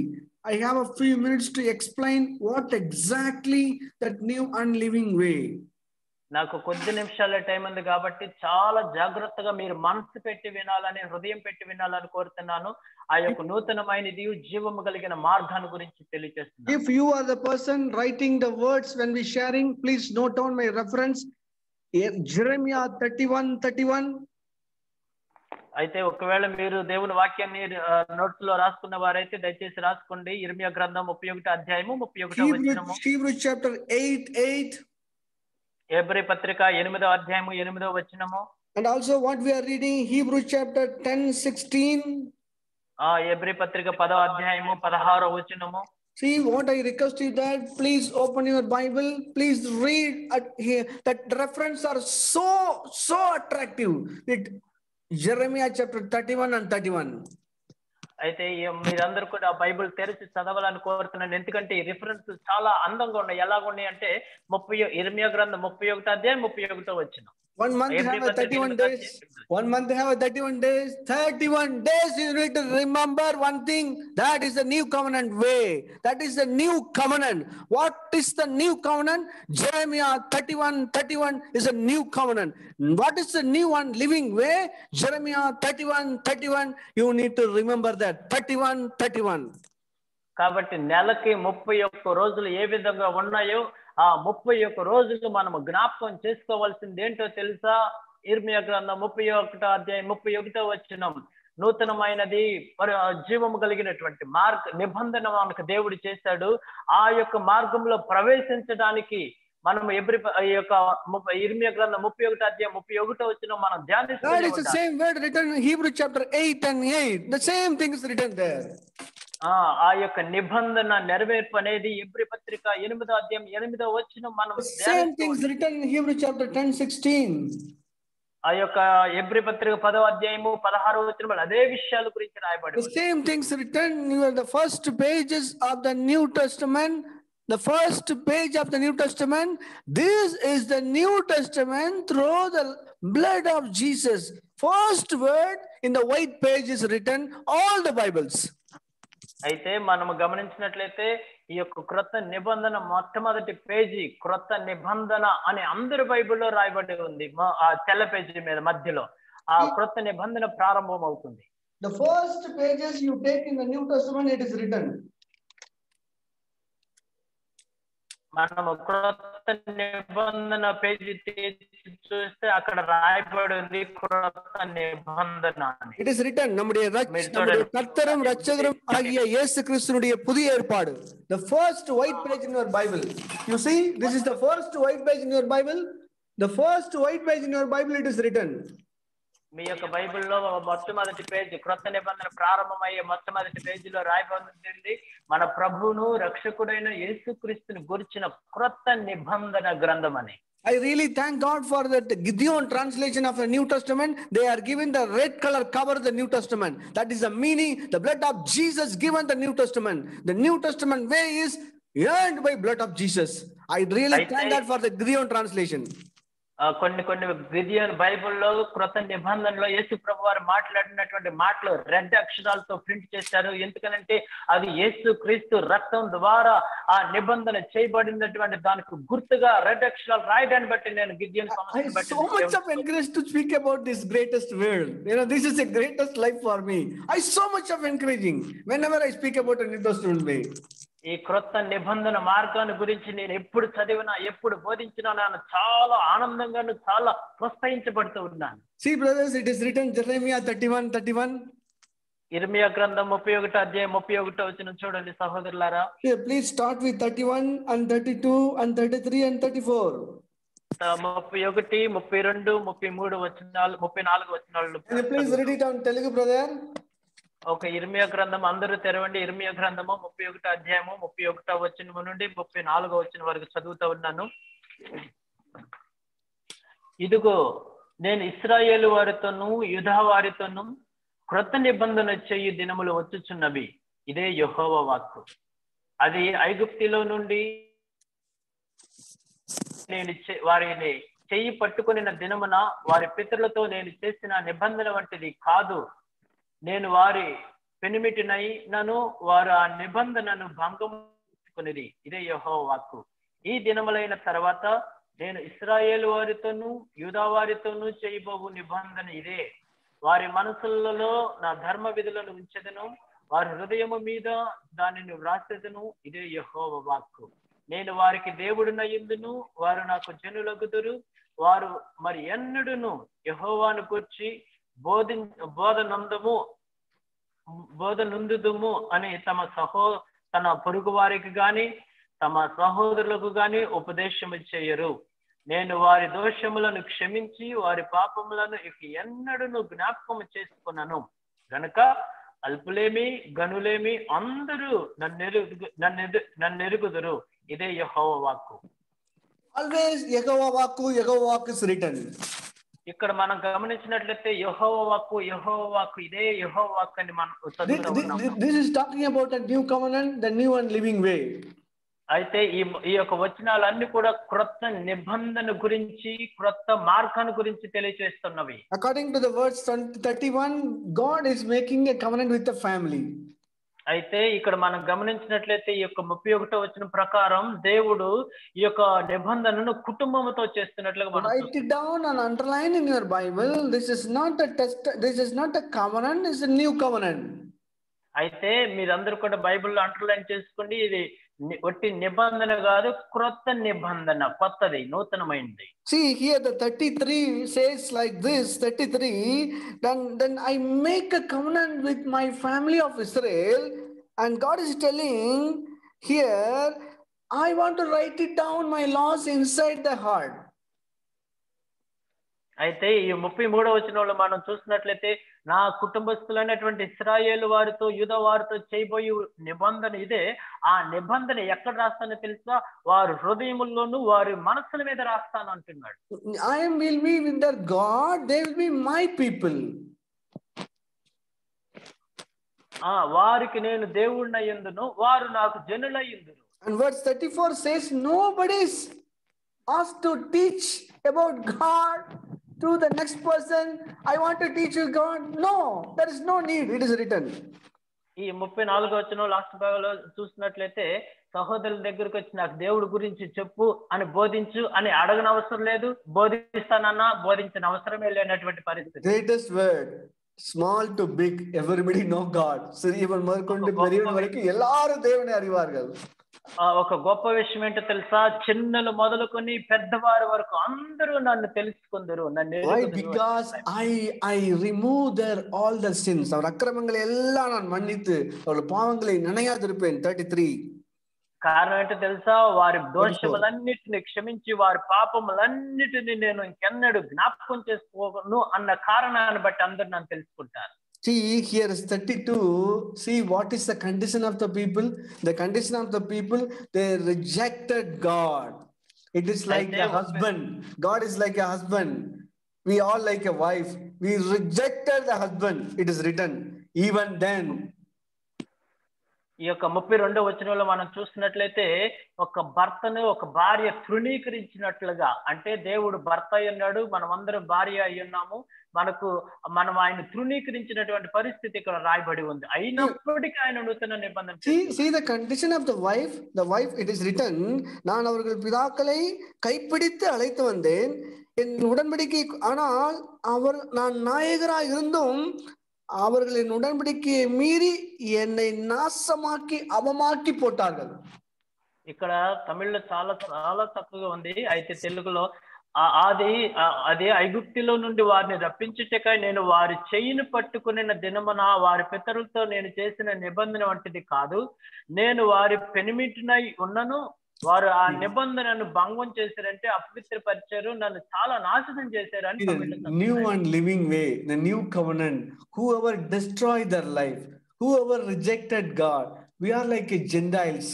I have a few minutes to explain what exactly that new and living way. నాకు కొద్ది నిమిషాల టైం ఉంది కాబట్టి చాలా జాగ్రత్తగా మీరు మనసు పెట్టి వినాలని, హృదయం పెట్టి వినాలని కోరుతున్నాను. ఆ యొక్క నూతనమైనది జీవము కలిగిన మార్గాన్ని గురించి తెలియజేస్తున్నాను. If you are the person writing the words when we sharing, please note down my reference, Jeremiah 31:31. అయితే ఒకవేళ మీరు దేవుని వాక్యాన్ని నోట్స్ లో రాసుకున్న వారైతే దయచేసి రాసుకోండి. ఇర్మియా గ్రంథం 31వ అధ్యాయము 31వ వచనము. Hebrews chapter 8:8. హెబ్రీ పత్రిక 8వ అధ్యాయము 8వ వచనము. And also what we are reading, Hebrews chapter 10:16. Hebrew పత్రిక 10వ అధ్యాయము 16వ వచనము. See what I request you that please open your Bible, please read here. That reference are so attractive. Jeremiah chapter 31 and 31. అయితే మీరందరూ కూడా బైబిల్ తెరిచి చదవాలని కోరుతున్నాను. ఎందుకంటే ఈ రిఫరెన్స్ చాలా అందంగా ఉన్నాయి. ఎలాగున్నాయి అంటే ఇర్మియా గ్రంథం 31వ అధ్యాయం 31వ వచనం. 1 month have a 31 days. 1 month have a 31 days. 31 days you need to remember one thing. That is the new covenant way. That is the new covenant. What is the new covenant? Jeremiah 31:31 is a new covenant. What is the new and living way? Jeremiah 31:31. You need to remember that. 31:31. కాబట్టి నెలకి 31 రోజులు ఏ విధంగా ఉన్నాయో ఆ 31 రోజులు మనము జ్ఞాపకం చేసుకోవాల్సింది ఏంటో తెలుసా? ఇర్మియా గ్రంథం 31వ అధ్యాయం 31వ వచనం. నూతనమైనది జీవము కలిగినటువంటి నిబంధన మనకు దేవుడు చేశాడు. ఆ యొక్క మార్గంలో ప్రవేశించడానికి మనము ఇర్మియా గ్రంథం 31వ అధ్యాయం 31వ వచనం మనం ధ్యానిస్తాం. That is the same word written in Hebrews chapter 8:8. The same thing is written there. ఆ యొక్క నిబంధన నెరవేర్పు అనేది హెబ్రీ పత్రిక 8వ అధ్యాయం 8వ వచనం మనం same things written in Hebrews chapter 10:16. ఆ యొక్క హెబ్రీ పత్రిక 10వ అధ్యాయము 16వ వచనంలో అదే విషయాల గురించి రాయబడింది. The same things written in the first pages of the New Testament. The first page of the New Testament. This is the New Testament through the blood of Jesus. First word in the white page is written all the Bibles. అయితే మనము గమనించినట్లయితే ఈ యొక్క క్రొత్త నిబంధన మొట్టమొదటి page క్రొత్త నిబంధన అని అందరి బైబిల్లో రాయబడి ఉంది. ఆ తెల్ల పేజీ మీద మధ్యలో ఆ క్రొత్త నిబంధన ప్రారంభం అవుతుంది. The first pages you take in the New Testament, it is written. మనము క్రొత్త నిబంధన పేజీ చూస్తే అక్కడ రాయబడి ఉంది క్రొత్త నిబంధన. It is written நம்முடைய கர்த்தரும் இரட்சகரும் ஆகிய இயேசு கிறிஸ்துவினுடைய புதிய ஏற்பாடு. The first white page in your Bible. You see, this is the first white page in your Bible. The first white page in your Bible, it is written. మీ యొక్క బైబిల్లో మొట్టమొదటి పేజీ, క్రొత్త నిబంధన ప్రారంభమయ్యే మొట్టమొదటి పేజీలో రాయబడింది మన ప్రభువును రక్షకుడైన యేసుక్రీస్తుని గురించిన క్రొత్త నిబంధన గ్రంథం అని. I really thank God for that Gideon translation of the New Testament. They are given the red color cover of the New Testament. That is the meaning, the blood of Jesus given the New Testament. The New Testament way is earned by blood of Jesus. I really thank God for the Gideon translation. కొన్ని గిదియోను బైబిల్లో క్రొత్త నిబంధనలో యేసు ప్రభు వారు మాట్లాడినటువంటి మాటలు red అక్షరాలతో print చేశారు. ఎందుకనంటే అది యేసు క్రీస్తు రక్తం ద్వారా ఆ నిబంధన చేయబడినటువంటి దానికి గుర్తుగా రెడ్ అక్షరాలు రాయడాన్ని బట్టి నేను గిదియోను సంస్థను బట్టి so much of encouraged to speak about this greatest world. This is the greatest life for me. I so much of encouraging whenever I speak about a New Testament way. ఈ క్రొత్త నిబంధన మార్గాన్ని గురించి నేను ఎప్పుడు చదివినా ఎప్పుడు బోధించినా నేను చాలా ఆనందంగా చాలా ప్రోత్సహించబడుతూ ఉన్నాను. See brothers, it is written Jeremiah 31:31. ఇర్మియా గ్రంథం 31వ అధ్యాయం 31వ వచనం చూడండి సహోదరులారా. Please start with 31 and 32 and 33 and 34. 31, 32, 33 వచనాలు 34 వచనాలు. Please read it on Telugu, brother. ఒక ఇర్మియా గ్రంథం అందరూ తెరవండి. ఇర్మియా గ్రంథము 31వ అధ్యాయము 31వ వచనం నుండి 34వ వచనం వరకు చదువుతూ ఉన్నాను. ఇదిగో నేను ఇశ్రాయేలు వారితోనూ యూదా వారితోనూ క్రొత్త నిబంధన చేయు దినములు వచ్చుచున్నవి. ఇదే యెహోవా వాక్కు. అది ఐగుప్తులో నుండి నేను వారిని చెయ్యి పట్టుకొనిన దినమున వారి పితరులతో నేను చేసిన నిబంధన వంటిది కాదు. నేను వారి పెనిమిటినై నన్ను వారు ఆ నిబంధనను భంగం చేసుకొనిది. ఇదే యెహోవా వాక్కు. ఈ దినములైన తర్వాత నేను ఇశ్రాయేలు వారితోనూ యూదా వారితోనూ చేయబోవు నిబంధన ఇదే. వారి మనసులలో నా ధర్మ విధులను ఉంచెదను, వారి హృదయము మీద దానిని వ్రాసెదను. ఇదే యెహోవా వాక్కు. నేను వారికి దేవుడునయ్యుందును, వారు నాకు జనులగుదురు. వారు మరి ఎన్నడూను యెహోవాను గూర్చి బోధనందుదుము అని తన పొరుగు వారికి గాని తమ సహోదరులకు గాని ఉపదేశము చేయరు. నేను వారి దోషములను క్షమించి వారి పాపములను ఇక ఎన్నడూను జ్ఞాపకము చేసుకున్నాను. గనుక అల్పులేమి గనులేమి అందరూ నన్నెరుగుదురు. ఇదే యెహోవా వాక్కు. Always Yehova Vakku is written. ఇక్కడ మనం గమనించినట్లయితే యెహోవా వాక్కు ఇదే యెహోవా వాక్కు అని మనం చదువుతూ ఉన్నాం. This is talking about a new covenant, the new and living way. అయితే ఈ యొక్క వచనాలన్నీ కూడా క్రొత్త నిబంధన గురించి క్రొత్త మార్గాన్ని గురించి తెలియజేస్తున్నవి. According to the verse 31, God is making a covenant with the family. అయితే ఇక్కడ మనం గమనించినట్లయితే ఈ యొక్క 31వ వచనం ప్రకారం దేవుడు ఈ యొక్క నిబంధనను కుటుంబంతో చేస్తున్నట్లుగా మనం write it down and underline in your Bible. This is not a covenant, it's a new covenant. అయితే మీరందరూ కూడా బైబిల్లో అండర్లైన్ చేసుకోండి. ఇది ఒట్టి నిబంధన కాదు, క్రొత్త నిబంధన, కొత్తది, నూతనమైనది. See here the 33 says like this, 33, then I make a covenant with my family of Israel, and God is telling here, I want to write it down my laws inside the heart. అయితే ఈ 33వ వచనంలో మనం చూసినట్లయితే నా కుటుంబస్తులైనటువంటి ఇశ్రాయేలు వారితో యూదా వారితో చేయబోయే నిబంధన ఇదే. ఆ నిబంధన ఎక్కడ రాస్తానో తెలుసా? వారి హృదయముల్లోనూ వారి మనసుల మీద రాస్తాను అంటున్నాడు. I will be with their God, they will be my people. వారికి నేను దేవుడినయ్యుందును, వారు నాకు జనులయ్యుందురు. And verse 34 says nobody is asked to teach about God to the next person. I want to teach you God. No, there is no need. It is written. ఈ 34వ వచనం last భాగంలో చూసినట్లయితే సహోదరుల దగ్గరకు వచ్చి నాకు దేవుడి గురించి చెప్పు అని బోధించు అని అడగని అవసరం లేదు, బోధిస్తానన్నా బోధించిన అవసరమే లేనటువంటి పరిస్థితి. Greatest word, small to big, everybody know God. சிறியவன் முதற்கொண்டு பெரியவன் வரைக்கும் எல்லாரும் தேவனை அறிவார்கள். ఒక గొప్ప విషయం ఏంటో తెలుసా? చిన్నలు మొదలుకొని పెద్దవారి వరకు అందరూ నన్ను తెలుసుకుందరు, నన్ను. Why? Because I remove their all the sins. அவர் அக்கிரமங்களை எல்லாம் நான் மன்னித்து அவர்கள் பாவங்களை நினையாதிருப்பேன். 33. కారణం ఏంటో తెలుసా? వారి దోషములన్నిటిని క్షమించి వారి పాపములన్నిటిని నేను ఇంకెన్నడూ జ్ఞాపకం చేసుకోను అన్న కారణాన్ని బట్టి అందరు నన్ను తెలుసుకుంటారు. See, here is 32. See, what is the condition of the people? The condition of the people, they rejected God. It is like a husband. God is like a husband. We all like a wife. We rejected the husband. It is written. Even then. ఈ యొక్క 32వ వచనంలో మనం చూసినట్లయితే ఒక భర్తను ఒక భార్య తృణీకరించినట్లుగా, అంటే దేవుడు భర్త అయి ఉన్నాడు, మనం అందరం భార్య అయి ఉన్నాము, మనం ఆయన తృణీకరించినటువంటి పరిస్థితి ఇక్కడ రాయబడి ఉంది. అయినప్పటికీ ఆయన నూతన నిబంధన. See the condition of the wife. The wife, it is written, நான் அவர்கள் பிதாக்களை கைப்பிடித்து அழைத்து வந்தேன், என் உடன்படிக்கை, ஆனால் நான் நாயகராக இருந்தும் அவர்கள் என் உடன்படிக்கையை மீறி என்னை நாசமாக்கி అవమాకి పోతాர்கள். ఇక్కడ తమిళ్లో చాలా చాలా తక్కువగా ఉంది, అయితే తెలుగులో అది ఐగుప్తులో నుండి వారిని రప్పించుటకై నేను వారి చెయ్యిని పట్టుకున్న దినమున వారి పితరులతో నేను చేసిన నిబంధన వంటిది కాదు, నేను వారి పెనిమిటినై ఉన్నను, వారు ఆ నిబంధనను భంగం చేశారంటే అపవిత్రపరిచారు, నన్ను చాలా నాశనం చేశారు అని. New and living way, the new covenant, whoever destroyed their life, whoever rejected God, we are like a Gentiles.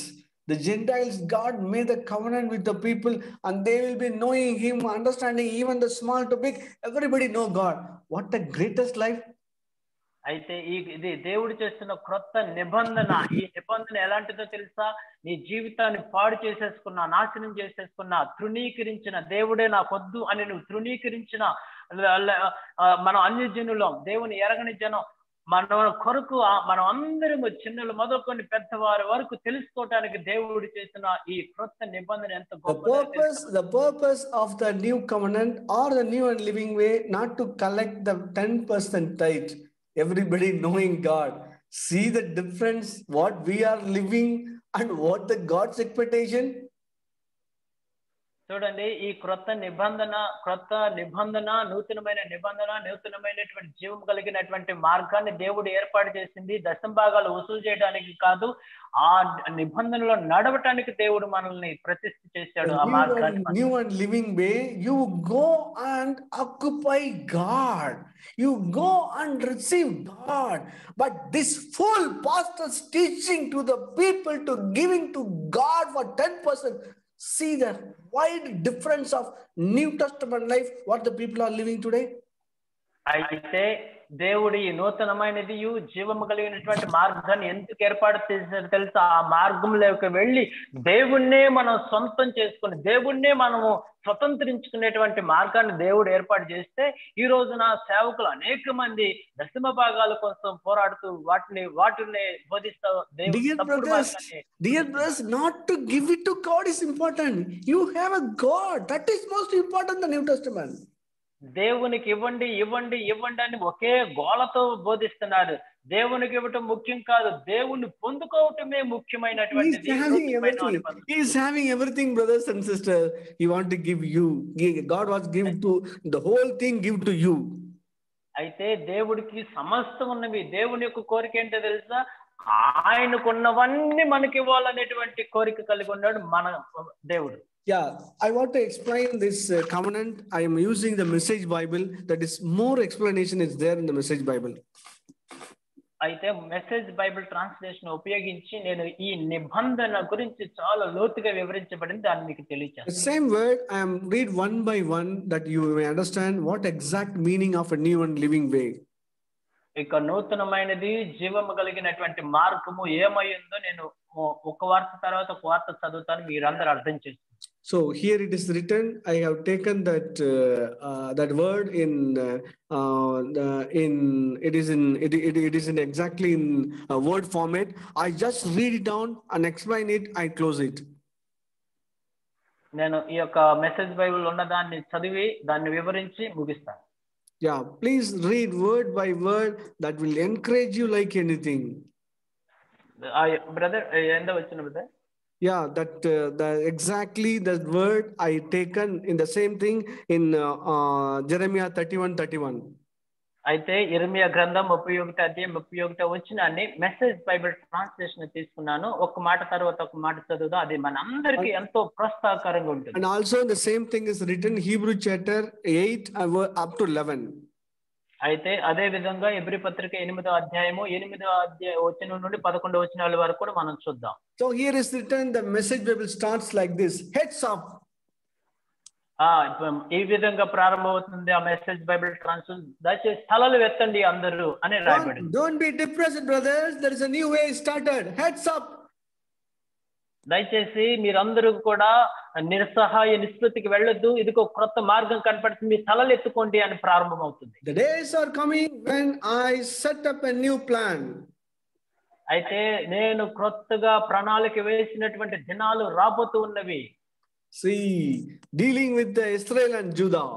The Gentiles, God made the covenant with the people and they will be knowing him, understanding even the small to big, everybody know God. What the greatest life. అయితే ఇది దేవుడు చేస్తున్న క్రొత్త నిబంధన. ఈ నిబంధన ఎలాంటిదో తెలుసా? నీ జీవితాన్ని పాడు చేసేసుకున్నా, నాశనం చేసేసుకున్నా, తృణీకరించిన, దేవుడే నాకొద్దు అని నువ్వు తృణీకరించిన మనం అన్యజనులం, దేవుని ఎరగని జనం, మన కొరకు మనం అందరం చిన్నలు మొదలుకొని పెద్దవారి వరకు తెలుసుకోవటానికి దేవుడు చేసిన ఈ క్రొత్త నిబంధన ఎంత గొప్పదో. The purpose of the new covenant or the new and living way, not to collect the 10% tithe. Everybody knowing God. See the difference what we are living and what the God's expectation. చూడండి, ఈ క్రొత్త నిబంధన నూతనమైనటువంటి జీవం కలిగినటువంటి మార్గాన్ని దేవుడు ఏర్పాటు చేసింది దశంభాగాలు వసూలు చేయడానికి కాదు, ఆ నిబంధనలో నడవటానికి దేవుడు మనల్ని ప్రతిష్ఠ చేశాడు. ఆ మార్గాన్ని, new and living way, you go and occupy God, you go and receive God. But this full pastor's teaching to the people to giving to God for 10%. See the wide difference of New Testament life, what the people are living today. అయితే దేవుడు ఈ నూతనమైనది జీవము కలిగినటువంటి మార్గాన్ని ఎందుకు ఏర్పాటు చేశారో తెలుసా? ఆ మార్గంలోకి వెళ్ళి దేవుణ్ణే మనం సొంతం చేసుకుని, దేవుణ్ణే మనము స్వతంత్రించుకునేటువంటి మార్గాన్ని దేవుడు ఏర్పాటు చేస్తే, ఈ రోజున సేవకులు అనేక మంది దశమ భాగాల కోసం పోరాడుతూ వాటిని బోధిస్తూ Dear brothers, not to give it to God is important. You have a God. That is most important in the New Testament. దేవునికి ఇవ్వండి ఇవ్వండి ఇవ్వండి అని ఒకే గోలతో బోధిస్తున్నారు. దేవునికి ఇవ్వటం ముఖ్యం కాదు, దేవుణ్ణి పొందుకోవటమే ముఖ్యమైనటువంటిది. He is having everything, brothers and sisters. He want to give you. God was given to the whole thing, give to you. అయితే దేవుడికి సమస్తం ఉన్నవి. దేవుని యొక్క కోరిక ఏంటో తెలుసా? ఆయనకున్నవన్నీ మనకి ఇవ్వాలనేటువంటి కోరిక కలిగి ఉన్నాడు మన దేవుడు. Yeah, I want to explain this covenant. I am using the Message Bible. That is, more explanation is there in the Message Bible. అయితే మెసేజ్ బైబిల్ ట్రాన్స్లేషన్ ఉపయోగించి నేను ఈ నిబంధన గురించి చాలా లోతుగా వివరించబడింది, దాన్ని మీకు తెలియజేస్తాను. The same word I am read one by one that you may understand what exact meaning of a new and living way. ఇక నూతనమైనది జీవము కలిగినటువంటి మార్గము ఏమైందో నేను ఒక వార్త తర్వాత ఒక వార్త చదువుతాను, మీరందరూ అర్థం చేసుకోండి. So here it is written. I have taken that word it is in exactly in word format. I just read it down and explain it. I close it. నేను ఈ యొక్క మెసేజ్ బైబిల్ ఉన్న దాన్ని చదివి దాన్ని వివరించి ముగిస్తాను. Yeah, please read word by word. That will encourage you like anything. Brother, enda vachina brother? Yeah, that exactly that word I taken in the same thing in Jeremiah 31:31. అయితే ఇర్మియా గ్రంథం 31 అధ్యాయం 31 వచనాన్ని మెసేజ్ బైబిల్ ట్రాన్స్లేషన్ తీసుకున్నాను. ఒక మాట తర్వాత ఒక మాట చదువుదాం. అది మనందరికీ ఎంతో ప్రోత్సాహకరంగా ఉంటుంది. And also the same thing is written Hebrew chapter 8 up to 11. అయితే అదే విధంగా హెబ్రీ పత్రిక 8వ అధ్యాయము 8వ వచనం నుండి 11వ వచనాల వరకు కూడా మనం చూద్దాం. So here is written, the message Bible starts like this: heads up. ఈ విధంగా ప్రారంభమవుతుంది ఆ మెసేజ్ బైబిల్ ట్రాన్స్లేషన్. దయచేసి తలలు ఎత్తండి అందరూ అని రాయబడింది. Don't be depressed, brothers. There is a new way started. Heads up. దయచేసి మీరందరూ కూడా నిస్సహాయ నిస్పృతికి వెళ్ళొద్దు. ఇది ఒక క్రొత్త మార్గం కనపడుతుంది, మీ తలలు ఎత్తుకోండి అని ప్రారంభమవుతుంది. The days are coming when I set up a new plan. అయితే నేను క్రొత్తగా ప్రణాళిక వేసినటువంటి దినాలు రాబోతూ ఉన్నవి. See, dealing with the Israel and Judah.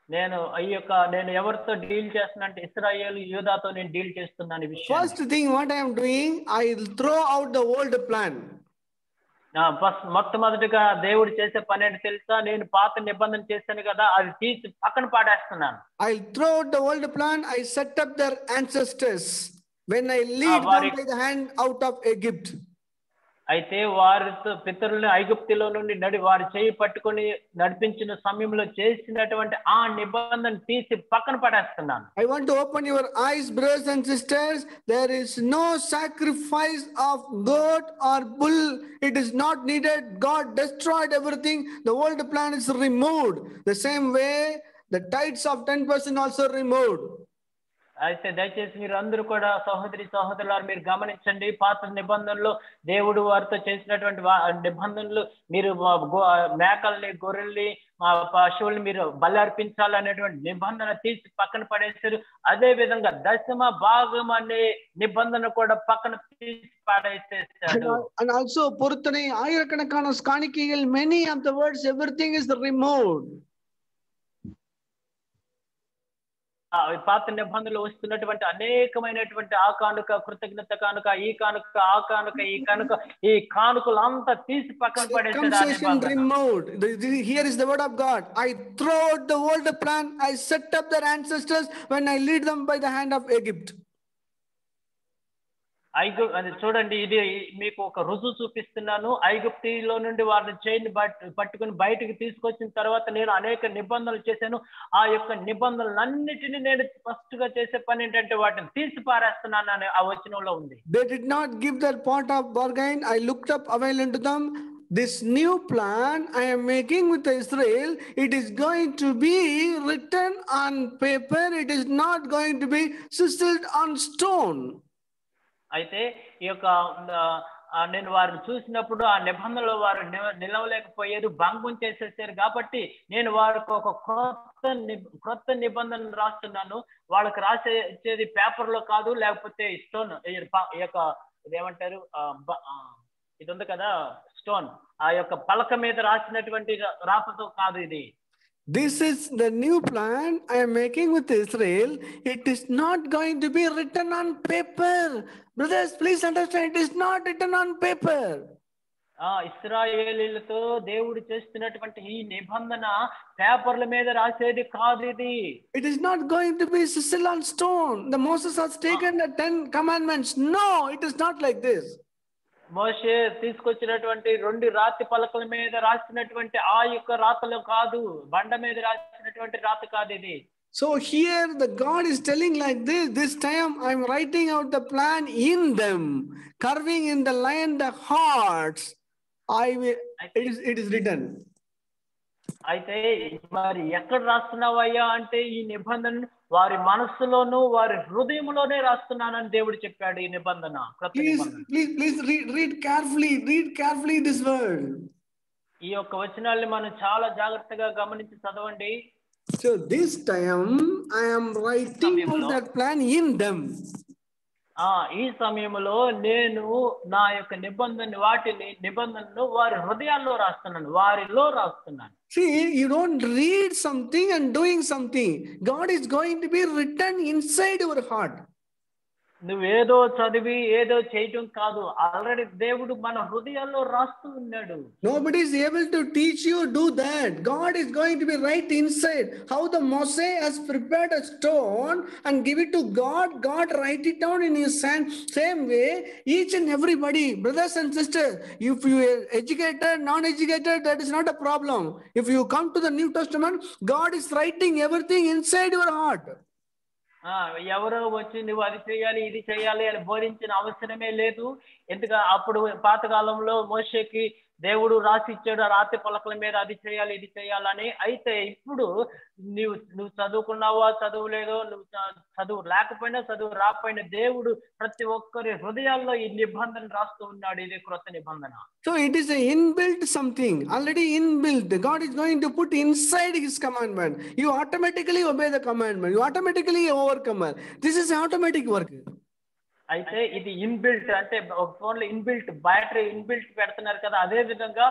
నేను ఎవరితో డీల్ చేస్తున్నానంటే ఇశ్రాయేలు యూదాతో నేను డీల్ చేస్తున్నాను ఈ విషయం. First thing what I am doing, I will throw out the old plan. మొట్టమొదటిగా దేవుడు చేసే పని ఏంటి తెలుసా? నేను పాత నిబంధన చేశాను కదా, అది తీసి పక్కన పాడేస్తున్నాను. I will throw out the old plan. I set up their ancestors when I lead them by the hand out of Egypt. అయితే వారితో పితరుల్ని ఐగుప్తులో నుండి వారి చేయి పట్టుకొని నడిపించిన సమయంలో చేసినటువంటి ఆ నిబంధన తీసి పక్కన పడేస్తున్నాను. I want to open your eyes, brothers and sisters. There is no sacrifice of goat or bull. It is not needed. God destroyed everything. The old plan is removed. The same way, the tithes of 10% also removed. అయితే దయచేసి మీరు అందరూ కూడా సహోదరి సహోదరులారు మీరు గమనించండి. పాత నిబంధనలు దేవుడు వారితో చేసినటువంటి నిబంధనలు, మీరు మేకల్ని గొర్రెల్ని పశువుల్ని మీరు బలి అర్పించాలనేటువంటి నిబంధన తీసి పక్కన పడేశారు. అదే విధంగా దశమ భాగం అనే నిబంధన కూడా పక్కన తీసి పడేసేసాడు. And also పొరుతనే ఆయిరకణకాన కాணிக்கைகள், many of the words, everything is removed. పాత నిబంధనలు వస్తున్నటువంటి అనేకమైనటువంటి ఆ కానుక, కృతజ్ఞత కానుక, ఈ కానుక, ఆ కానుక, ఈ కానుక, ఈ కానుకలు అంతా తీసి పక్కన పడేసాడు. Here is the word of God. I throw out the old plan. I set up their ancestors when I lead them by the hand of Egypt. చూడండి, ఇది మీకు ఒక రుజువు చూపిస్తున్నాను. ఐగుప్తిలో నుండి వారిని చేయిని పట్టుకుని బయటకు తీసుకొచ్చిన తర్వాత నేను అనేక నిబంధనలు చేశాను. ఆ యొక్క నిబంధనలన్నిటిని నేను ఫస్ట్ గా చేసే పని ఏంటంటే వాటిని తీసి పారేస్తున్నాను అని ఆ వచనంలో ఉంది. They did not give their part of bargain. I looked up avail unto them. This new plan I am making with Israel, it is going to be written on paper. It is not going to be chiseled on stone. అయితే ఈ యొక్క నేను వారిని చూసినప్పుడు ఆ నిబంధనలో వారు నిలవలేకపోయారు, భంగం చేసేసారు. కాబట్టి నేను వారికి ఒక క్రొత్త నిబంధన రాస్తున్నాను. వాళ్ళకి రాసేది పేపర్ లో కాదు, లేకపోతే స్టోన్, ఈ యొక్క ఇదేమంటారు ఇది ఉంది కదా స్టోన్, ఆ యొక్క పలక మీద రాసినటువంటి రాతతో కాదు ఇది. This is the new plan I am making with Israel. It is not going to be written on paper. Brothers, please understand, it is not written on paper. ఇశ్రాయేలీలతో దేవుడు చేస్తున్నటువంటి ఈ నిబంధన పేపర్ల మీద రాసేది కాదు ఇది. It is not going to be chiseled on stone. The Moses has taken the 10 commandments. No, it is not like this. మోషే తీసుకొచ్చినటువంటి 2 రాతి పలకల మీద రాసినటువంటి ఆ యొక్క రాతలు కాదు, బండ మీద రాసినటువంటి రాత కాదు ఇది. So here the God is telling like this: this time I am writing out the plan in them, carving in the lion the hearts. It is written. అయితే మరి ఎక్కడ రాస్తున్నావయ్యా అంటే ఈ నిబంధన వారి మనస్సులోను వారి హృదయంలోనే రాస్తున్నానని దేవుడు చెప్పాడు. ఈ నిబంధన please read carefully this word. ఈ యొక్క వచనాల్ని మనం చాలా జాగ్రత్తగా గమనించి చదవండి. So this time I am writing out that plan in them. ఈ సమయంలో నేను నా యొక్క నిబంధనను వారి హృదయాల్లో రాస్తున్నాను, వారిలో రాస్తున్నాను. See, you don't read something and doing something. God is going to be written inside your heart. నువ్వేదో చదివి ఏదో చేయటం కాదు, ఆల్రెడీ దేవుడు మన హృదయాల్లో రాస్తూ ఉన్నాడు. Nobody is able to teach you do that. God is going to be right inside. How the Moses has prepared a stone and give it to God, God write it down in his hand. Same way, each and everybody, brothers and sisters, if you are educated, non-educated, that is not a problem. If you come to the New Testament, God is writing everything inside your heart. ఎవరో వచ్చి నువ్వు అది చేయాలి ఇది చేయాలి అని బోధించిన అవసరమే లేదు. ఎందుకంటే అప్పుడు పాతకాలంలో మోషేకి దేవుడు రాసి ఇచ్చాడు, ఆ రాతి పలకల మీద అది చేయాలి ఇది చేయాలని. అయితే ఇప్పుడు నువ్వు చదువుకున్నావా చదువులేదో, నువ్వు చదువు లేకపోయినా చదువు రాకపోయినా దేవుడు ప్రతి ఒక్కరి హృదయాల్లో ఈ నిబంధన రాస్తూ ఉన్నాడు. ఇది క్రొత్త నిబంధన. So it is a inbuilt something, already inbuilt. God is going to put inside his commandment. You automatically obey the commandment. You automatically overcome. This is automatic work. అయితే ఇది ఇన్బిల్ట్, అంటే ఒక ఫోన్ లో ఇన్బిల్ట్ బ్యాటరీ ఇన్బిల్ట్ పెడుతున్నారు కదా, అదే విధంగా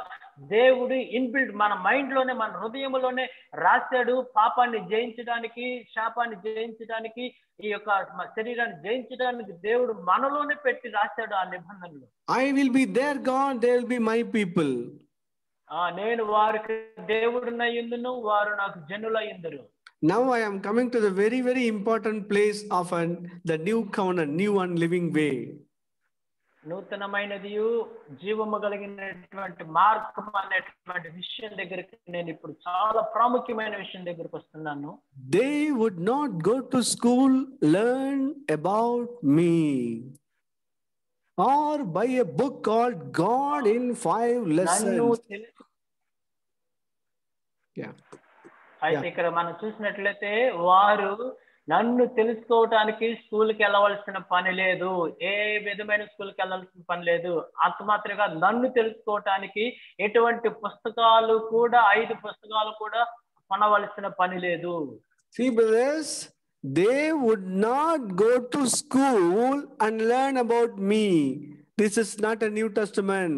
దేవుడు ఇన్బిల్ట్ మన మైండ్ లోనే మన హృదయంలోనే రాశాడు. పాపాన్ని జయించడానికి, శాపాన్ని జయించడానికి, ఈ యొక్క శరీరాన్ని జయించడానికి దేవుడు మనలోనే పెట్టి రాశాడు ఆ నిబంధనలు. I will be their God, they will be my people. నేను వారికి దేవుడునై యుందును, వారు నాకు జనులయ్యుందురు. Now I am coming to the very, very important place of the new covenant, new and living way. నూతనమైనదియు జీవము కలిగినటువంటి మార్గం అనేటువంటి విషయం దగ్గరికి నేను ఇప్పుడు చాలా ప్రాముఖ్యమైన విషయం దగ్గరికి వస్తున్నాను. They would not go to school, learn about me, or buy a book called God in 5 lessons. Yeah. అయితే ఇక్కడ మనం చూసినట్లయితే వారు నన్ను తెలుసుకోవటానికి స్కూల్కి వెళ్ళవలసిన పని లేదు, ఏ విధమైన స్కూల్కి వెళ్ళాల్సిన పని లేదు. అంత మాత్రమే కాదు, నన్ను తెలుసుకోవటానికి ఎటువంటి పుస్తకాలు కూడా 5 పుస్తకాలు కూడా కొనవలసిన పని లేదు. See brothers, they would not go to school and learn about me. This is not a New Testament.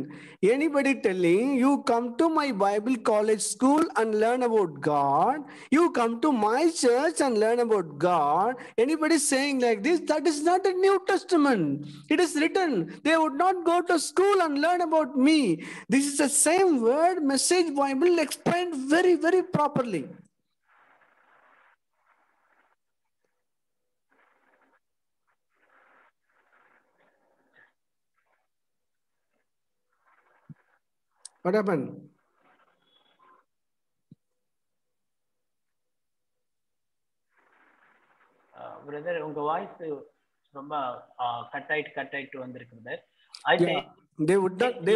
Anybody telling you come to my Bible college school and learn about God, you come to my church and learn about God, anybody saying like this, that is not a New Testament. It is written, they would not go to school and learn about me. This is the same word, Message Bible explained very, very properly. What happened? Brother, unga voice romba cut ஆயிட்டு வந்திருக்கு brother. అయితే they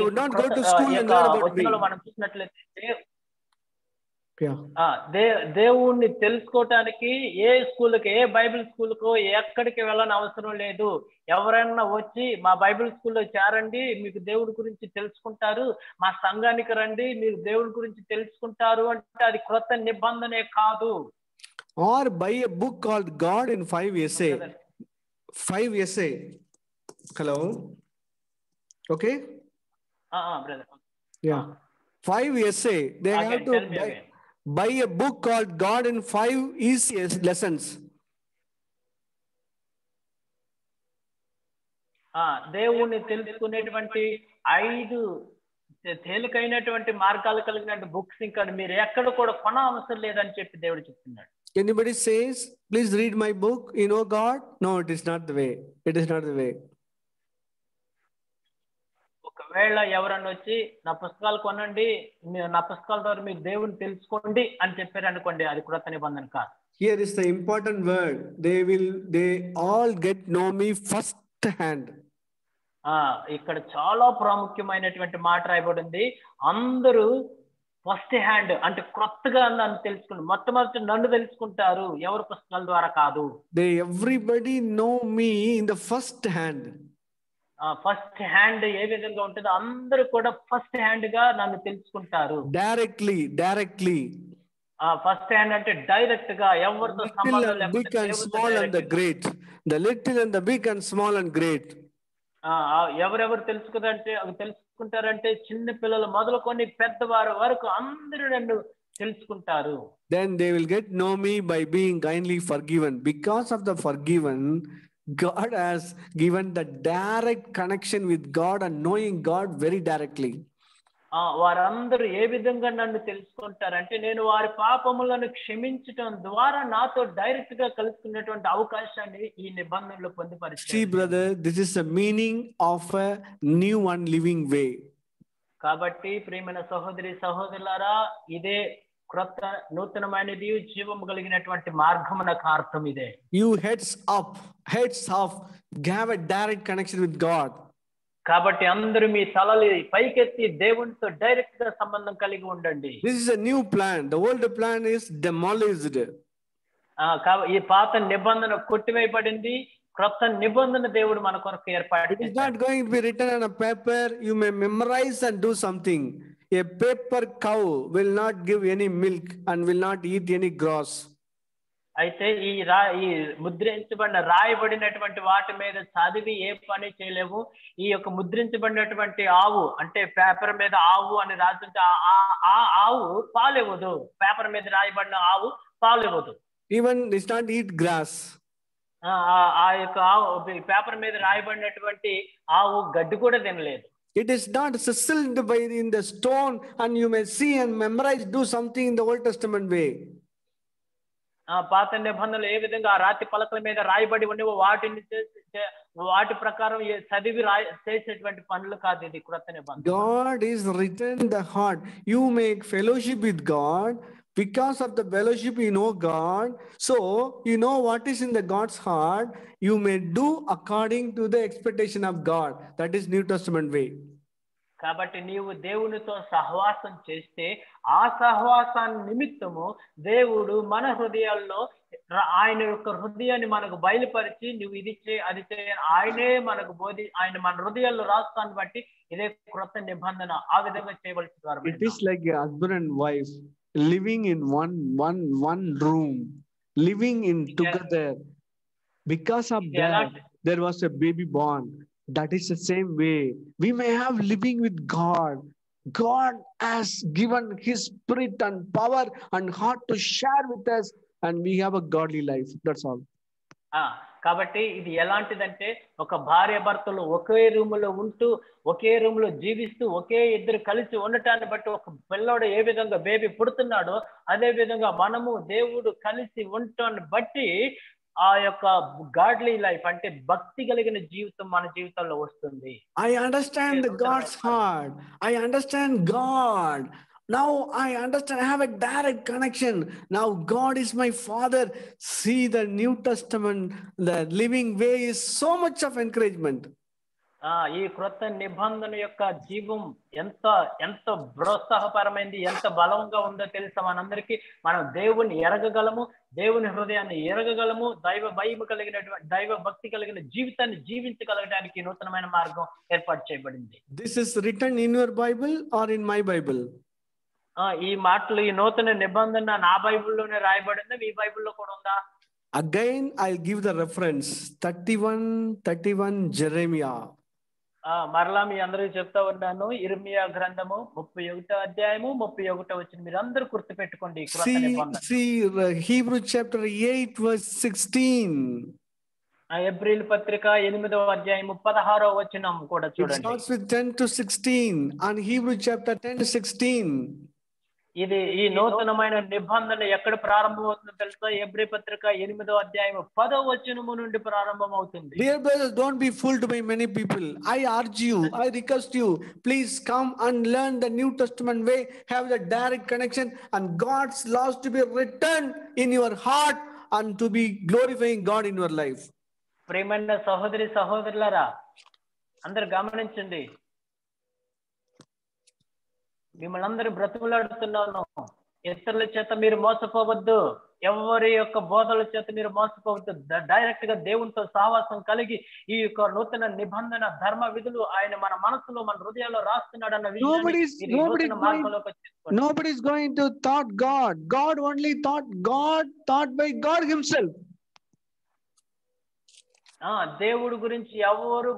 would not go to school and learn about me. మనం చూసినట్లయితే దేవుణ్ణి తెలుసుకోవటానికి ఏ స్కూల్కి, ఏ Bible స్కూల్కో ఎక్కడికి వెళ్ళని అవసరం లేదు. ఎవరైనా వచ్చి మా బైబిల్ స్కూల్లో చేరండి, మీకు దేవుడి గురించి తెలుసుకుంటారు, మా సంఘానికి రండి, మీరు దేవుడి గురించి తెలుసుకుంటారు అంటే అది క్రొత్త నిబంధనే కాదు. Or buy a book called God in 5 essay. 5 essay. Hello. Okay. Brother. Yeah. 5 essay. They have to buy a book called God in 5 easy lessons. దేవుణ్ణి తెలుసుకునేటువంటి 5 తేలికైనటువంటి మార్గాలు కలిగిన బుక్స్ ఇంకా మీరు ఎక్కడ కూడా కొన అవసరం లేదని చెప్పి దేవుడు చెప్తున్నాడు. Anybody says, please read my book, you know God? No, it is not the way. It is not the way. ఒకవేళ ఎవరన్నా వచ్చి నా పుస్తకాలు కొనండి, నా పుస్తకాల ద్వారా మీరు దేవుని తెలుసుకోండి అని చెప్పారు అనుకోండి, అది క్రొత్త నిబంధన కాదు. Here is the important word. They all get know me first hand. ఇక్కడ చాలా ప్రాముఖ్యమైనటువంటి మాట రాయబడింది. అందరూ ఫస్ట్ హ్యాండ్ అంటే క్రొత్తగా నన్ను తెలుసుకుంటారు, మొట్టమొదటి నన్ను తెలుసుకుంటారు, ఎవరి పుస్తకాల ద్వారా కాదు. Everybody know me in the first hand. First hand ఏ విధంగా ఉంటుందో అందరూ కూడా ఫస్ట్ హ్యాండ్ గా నన్ను తెలుసుకుంటారు. Directly. ఫస్ట్ హ్యాండ్ అంటే డైరెక్ట్ గా ఎవరితో సంబంధం లేకుండా, big and small and the great, the little and the big and small and great. ఎవరెవరు తెలుసుకుంటారంటే చిన్న పిల్లలు మొదలుకొని పెద్దవారు వరకు అందరూ నన్ను తెలుసుకుంటారు. Then they will get know me by being kindly forgiven. Because of the forgiven, God has given the direct connection with God and knowing God very directly. వారందరూ ఏ విధంగా నన్ను తెలుసుకుంటారంటే నేను వారి పాపములను క్షమించటం ద్వారా నాతో డైరెక్ట్ గా కలుసుకున్నటువంటి అవకాశాన్ని ఈ నిబంధనలు See, పొందుపరిచారు. brother, this is the meaning of a new and living way. కాబట్టి ప్రియమైన సహోదరి సహోదరులారా, ఇదే క్రొత్త నూతనమైనది జీవము కలిగినటువంటి మార్గమునకు అర్థం ఇదే. You heads off, have a direct connection with God. కాబట్టి అందరూ మీ తలలు పైకెత్తి దేవునితో డైరెక్ట్ గా సంబంధం కలిగి ఉండండి. This is a new plan. The old plan is demolished. ఈ పాత నిబంధన కొట్టివేయబడింది, క్రొత్త నిబంధన దేవుడు మన కొరకు ఏర్పాటు It is not going to be written on a paper. You may memorize and do something. A paper cow will not give any milk and will not eat any grass. అయితే ఈ ముద్రించబడిన రాయబడినటువంటి వాటి మీద చదివి ఏ పని చేయలేవు. ఈ యొక్క ముద్రించబడినటువంటి ఆవు అంటే పేపర్ మీద ఆవు అని రాస్తుంటే ఆ ఆవు పాలివ్వదు. పేపర్ మీద రాయబడిన ఆవు పాలివ్వదు. Even does not eat grass. ఆ యొక్క ఆవు పేపర్ మీద రాయబడినటువంటి ఆవు గడ్డి కూడా తినలేదు. It is not sizzled in the stone and you may see and memorize, do something in the Old Testament way. పాత నిబంధనలు ఏ విధంగా ఆ రాతి పలకల మీద రాయబడి ఉండేవో వాటి ప్రకారం చదివి చేసేటువంటి పనులు కాదు ఇది క్రొత్త నిబంధన. God is written in the heart. You make fellowship with God. Because of the fellowship you know God. So you know what is in the God's heart. You may do according to the expectation of God. That is New Testament way. కాబట్టి నీవు దేవునితో సహవాసం చేస్తే ఆ సహవాసాన్ని నిమిత్తము దేవుడు మన హృదయాల్లో ఆయన యొక్క హృదయాన్ని మనకు బయలుపరిచి నువ్వు ఇది చేయి అది చేయ ఆయనే మనకు ఆయన మన హృదయాల్లో రాస్తాన్ని బట్టి ఇదే క్రొత్త నిబంధన. ఆ విధంగా చేయవలసి వారు. It is like a husband and wife living in one room, living in together. Because of that, there was a baby born. That is the same way we may have living with God. God has given His spirit and power and heart to share with us, and we have a godly life. That's all. కాబట్టి ఇది ఎలాంటిదంటే ఒక భార్య భర్తలు ఒకే రూములో ఉంటూ ఒకే రూములో జీవిస్తూ ఒకే ఇద్దరు కలిసి ఉండటాన్ని బట్టి ఒక పిల్లోడు ఏ విధంగా బేబీ పుడుతున్నాడో అదే విధంగా మనము దేవుడు కలిసి ఉండటాన్ని బట్టి ఆ యొక్క గాడ్లీ లైఫ్ అంటే భక్తి కలిగిన జీవితం మన జీవితంలో వస్తుంది. I understand the God's heart. I understand God. Now I understand. I have a direct connection. Now God is my Father. See, the New Testament, the living way is so much of encouragement. ఈ క్రొత్త నిబంధన యొక్క జీవం ఎంత ప్రోత్సాహపరమైంది, ఎంత బలంగా ఉందో తెలుసా మనందరికీ. మనం దేవుని ఎరగగలము, దేవుని హృదయాన్ని ఎరగగలము, దైవ భయం కలిగినటువంటి దైవ భక్తి కలిగిన జీవితాన్ని జీవించగలగడానికి నూతనమైన మార్గం ఏర్పాటు చేయబడింది. This is written in your Bible or in my Bible? ఈ మాటలు ఈ నూతన నిబంధన నా బైబిల్లోనే రాయబడింది, మీ బైబిల్లో కూడా ఉందా? Again I'll give the reference 31 Jeremiah. మరలా మీ అందరికి చెప్తా ఉన్నాను, ఇర్మియా గ్రంథము 31వ అధ్యాయము 31వ వచనం మీరు అందరూ గుర్తు పెట్టుకోండి. See Hebrew chapter 8 verse 16. April పత్రిక 8వ అధ్యాయము 16వ వచనం కూడా చూడండి. It starts with 10 to 16 and Hebrew chapter 10 to 16. ఇది ఈ నూతనమైన నిబంధన ఎక్కడ ప్రారంభమవుతుందో తెలుసా? హెబ్రీ పత్రిక 8వ అధ్యాయం 10వ వచనము నుండి ప్రారంభమవుతుంది. Dear brothers, don't be fooled by many people. I urge you, I request you, please come and learn the New Testament way, have the direct connection and God's laws to be written in your heart and to be glorifying God in your life. ప్రియమైన సహోదరి సహోదరులారా, అందరు గమనించండి, మిమ్మల్ని అందరూ బ్రతుకులాడుతున్నాను. ఇతరుల చేత మీరు మోసపోవద్దు, ఎవరి యొక్క బోధల చేత మీరు మోసపోవద్దు. డైరెక్ట్ గా దేవునితో సహవాసం కలిగి ఈ యొక్క నూతన నిబంధన ధర్మ విధులు ఆయన మన మనసులో మన హృదయాల్లో రాస్తున్నాడు అన్న Nobody is going to thought God. God only thought by God himself. దేవుడు గురించి ఎవరు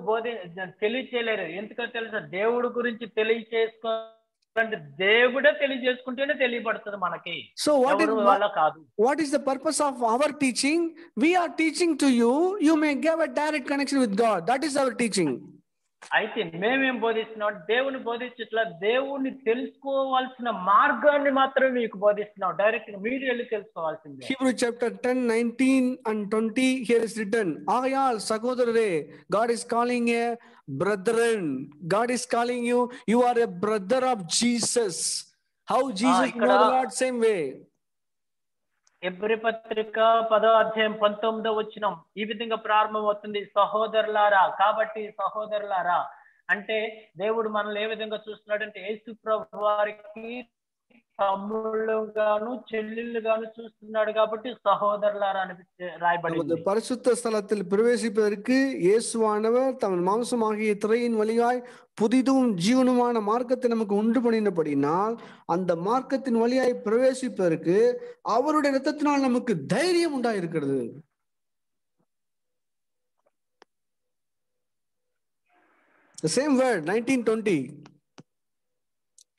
తెలియచేయలేరు. ఎందుకో తెలుసా? దేవుడు గురించి తెలియచేసుకో అంటే దేవుడే తెలియజేసుకుంటేనే తెలియబడుతుంది మనకి. So ఎవరు వల్ల కాదు. what is the purpose of our teaching? We are teaching to you. You may give a direct connection with God. That is our teaching. అయితే మేమేం బోధిస్తున్నాం? దేవుని బోధించట్లా, దేవుణ్ణి తెలుసుకోవాల్సిన మార్గాన్ని మాత్రమే మీకు బోధిస్తున్నాం. డైరెక్ట్ గా మీరు వెళ్ళి తెలుసుకోవాల్సిందే. Hebrew chapter 10, 19 and 20 here is written, ఆగయాల్ సహోదరులే, God is calling a brethren. God is calling you. You are a brother of Jesus. How Jesus know the Lord? Same way. ఎబ్రీ పత్రిక 10వ అధ్యాయం 19వ వచనం ఈ విధంగా ప్రారంభమవుతుంది, సహోదరులారా. కాబట్టి సహోదరులారా అంటే దేవుడు మనల్ని ఏ విధంగా చూస్తున్నాడంటే యేసు ప్రభు వారికి తమ్ముళ్ళుగాను చెల్లెళ్ళుగాను చూస్తున్నాడు. కాబట్టి సహోదరులారా అని రాయబడింది. பரிசுத்த ஸ்தலத்தில் பிரவேசிப்பதற்கு இயேசுவானவர் தம் மாம்சமாகிய திரையின் வழியாய் புதிதும் ஜீவனுமான மார்க்கத்தை நமக்கு உண்டு பண்ணினபடினால் அந்த மார்க்கத்தின் வழியாய் பிரவேசிப்பதற்கு அவருடைய இரத்தத்தினால் நமக்கு தைரியம் உண்டாயிருக்கிறது. The same word 19:20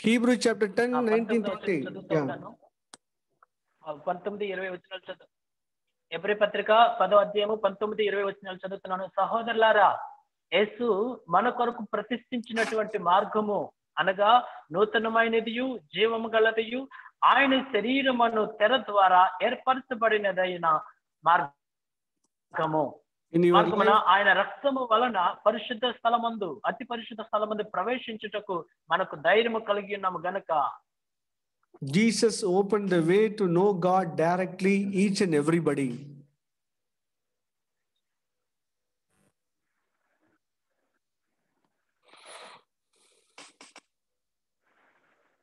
Hebrew chapter 10 19:20. 19-20 వచనాలు చదువు. ఎబ్రీ పత్రిక 10వ అధ్యాయము 19-20 వచనాలు చదువుతున్నాను. సహోదరులారా, యేసు మన కొరకు ప్రతిష్ఠించినటువంటి మార్గము అనగా నూతనమైనదియు జీవము గలదియు ఆయన శరీరమును తెర ద్వారా ఏర్పరచబడినదైన మార్గము. ఆయన రక్తము వలన పరిశుద్ధ స్థలమందు అతి పరిశుద్ధ స్థలమందు ప్రవేశించుటకు మనకు ధైర్యము కలిగి ఉన్నాము గనుక. Jesus opened the way to know God directly, each and everybody.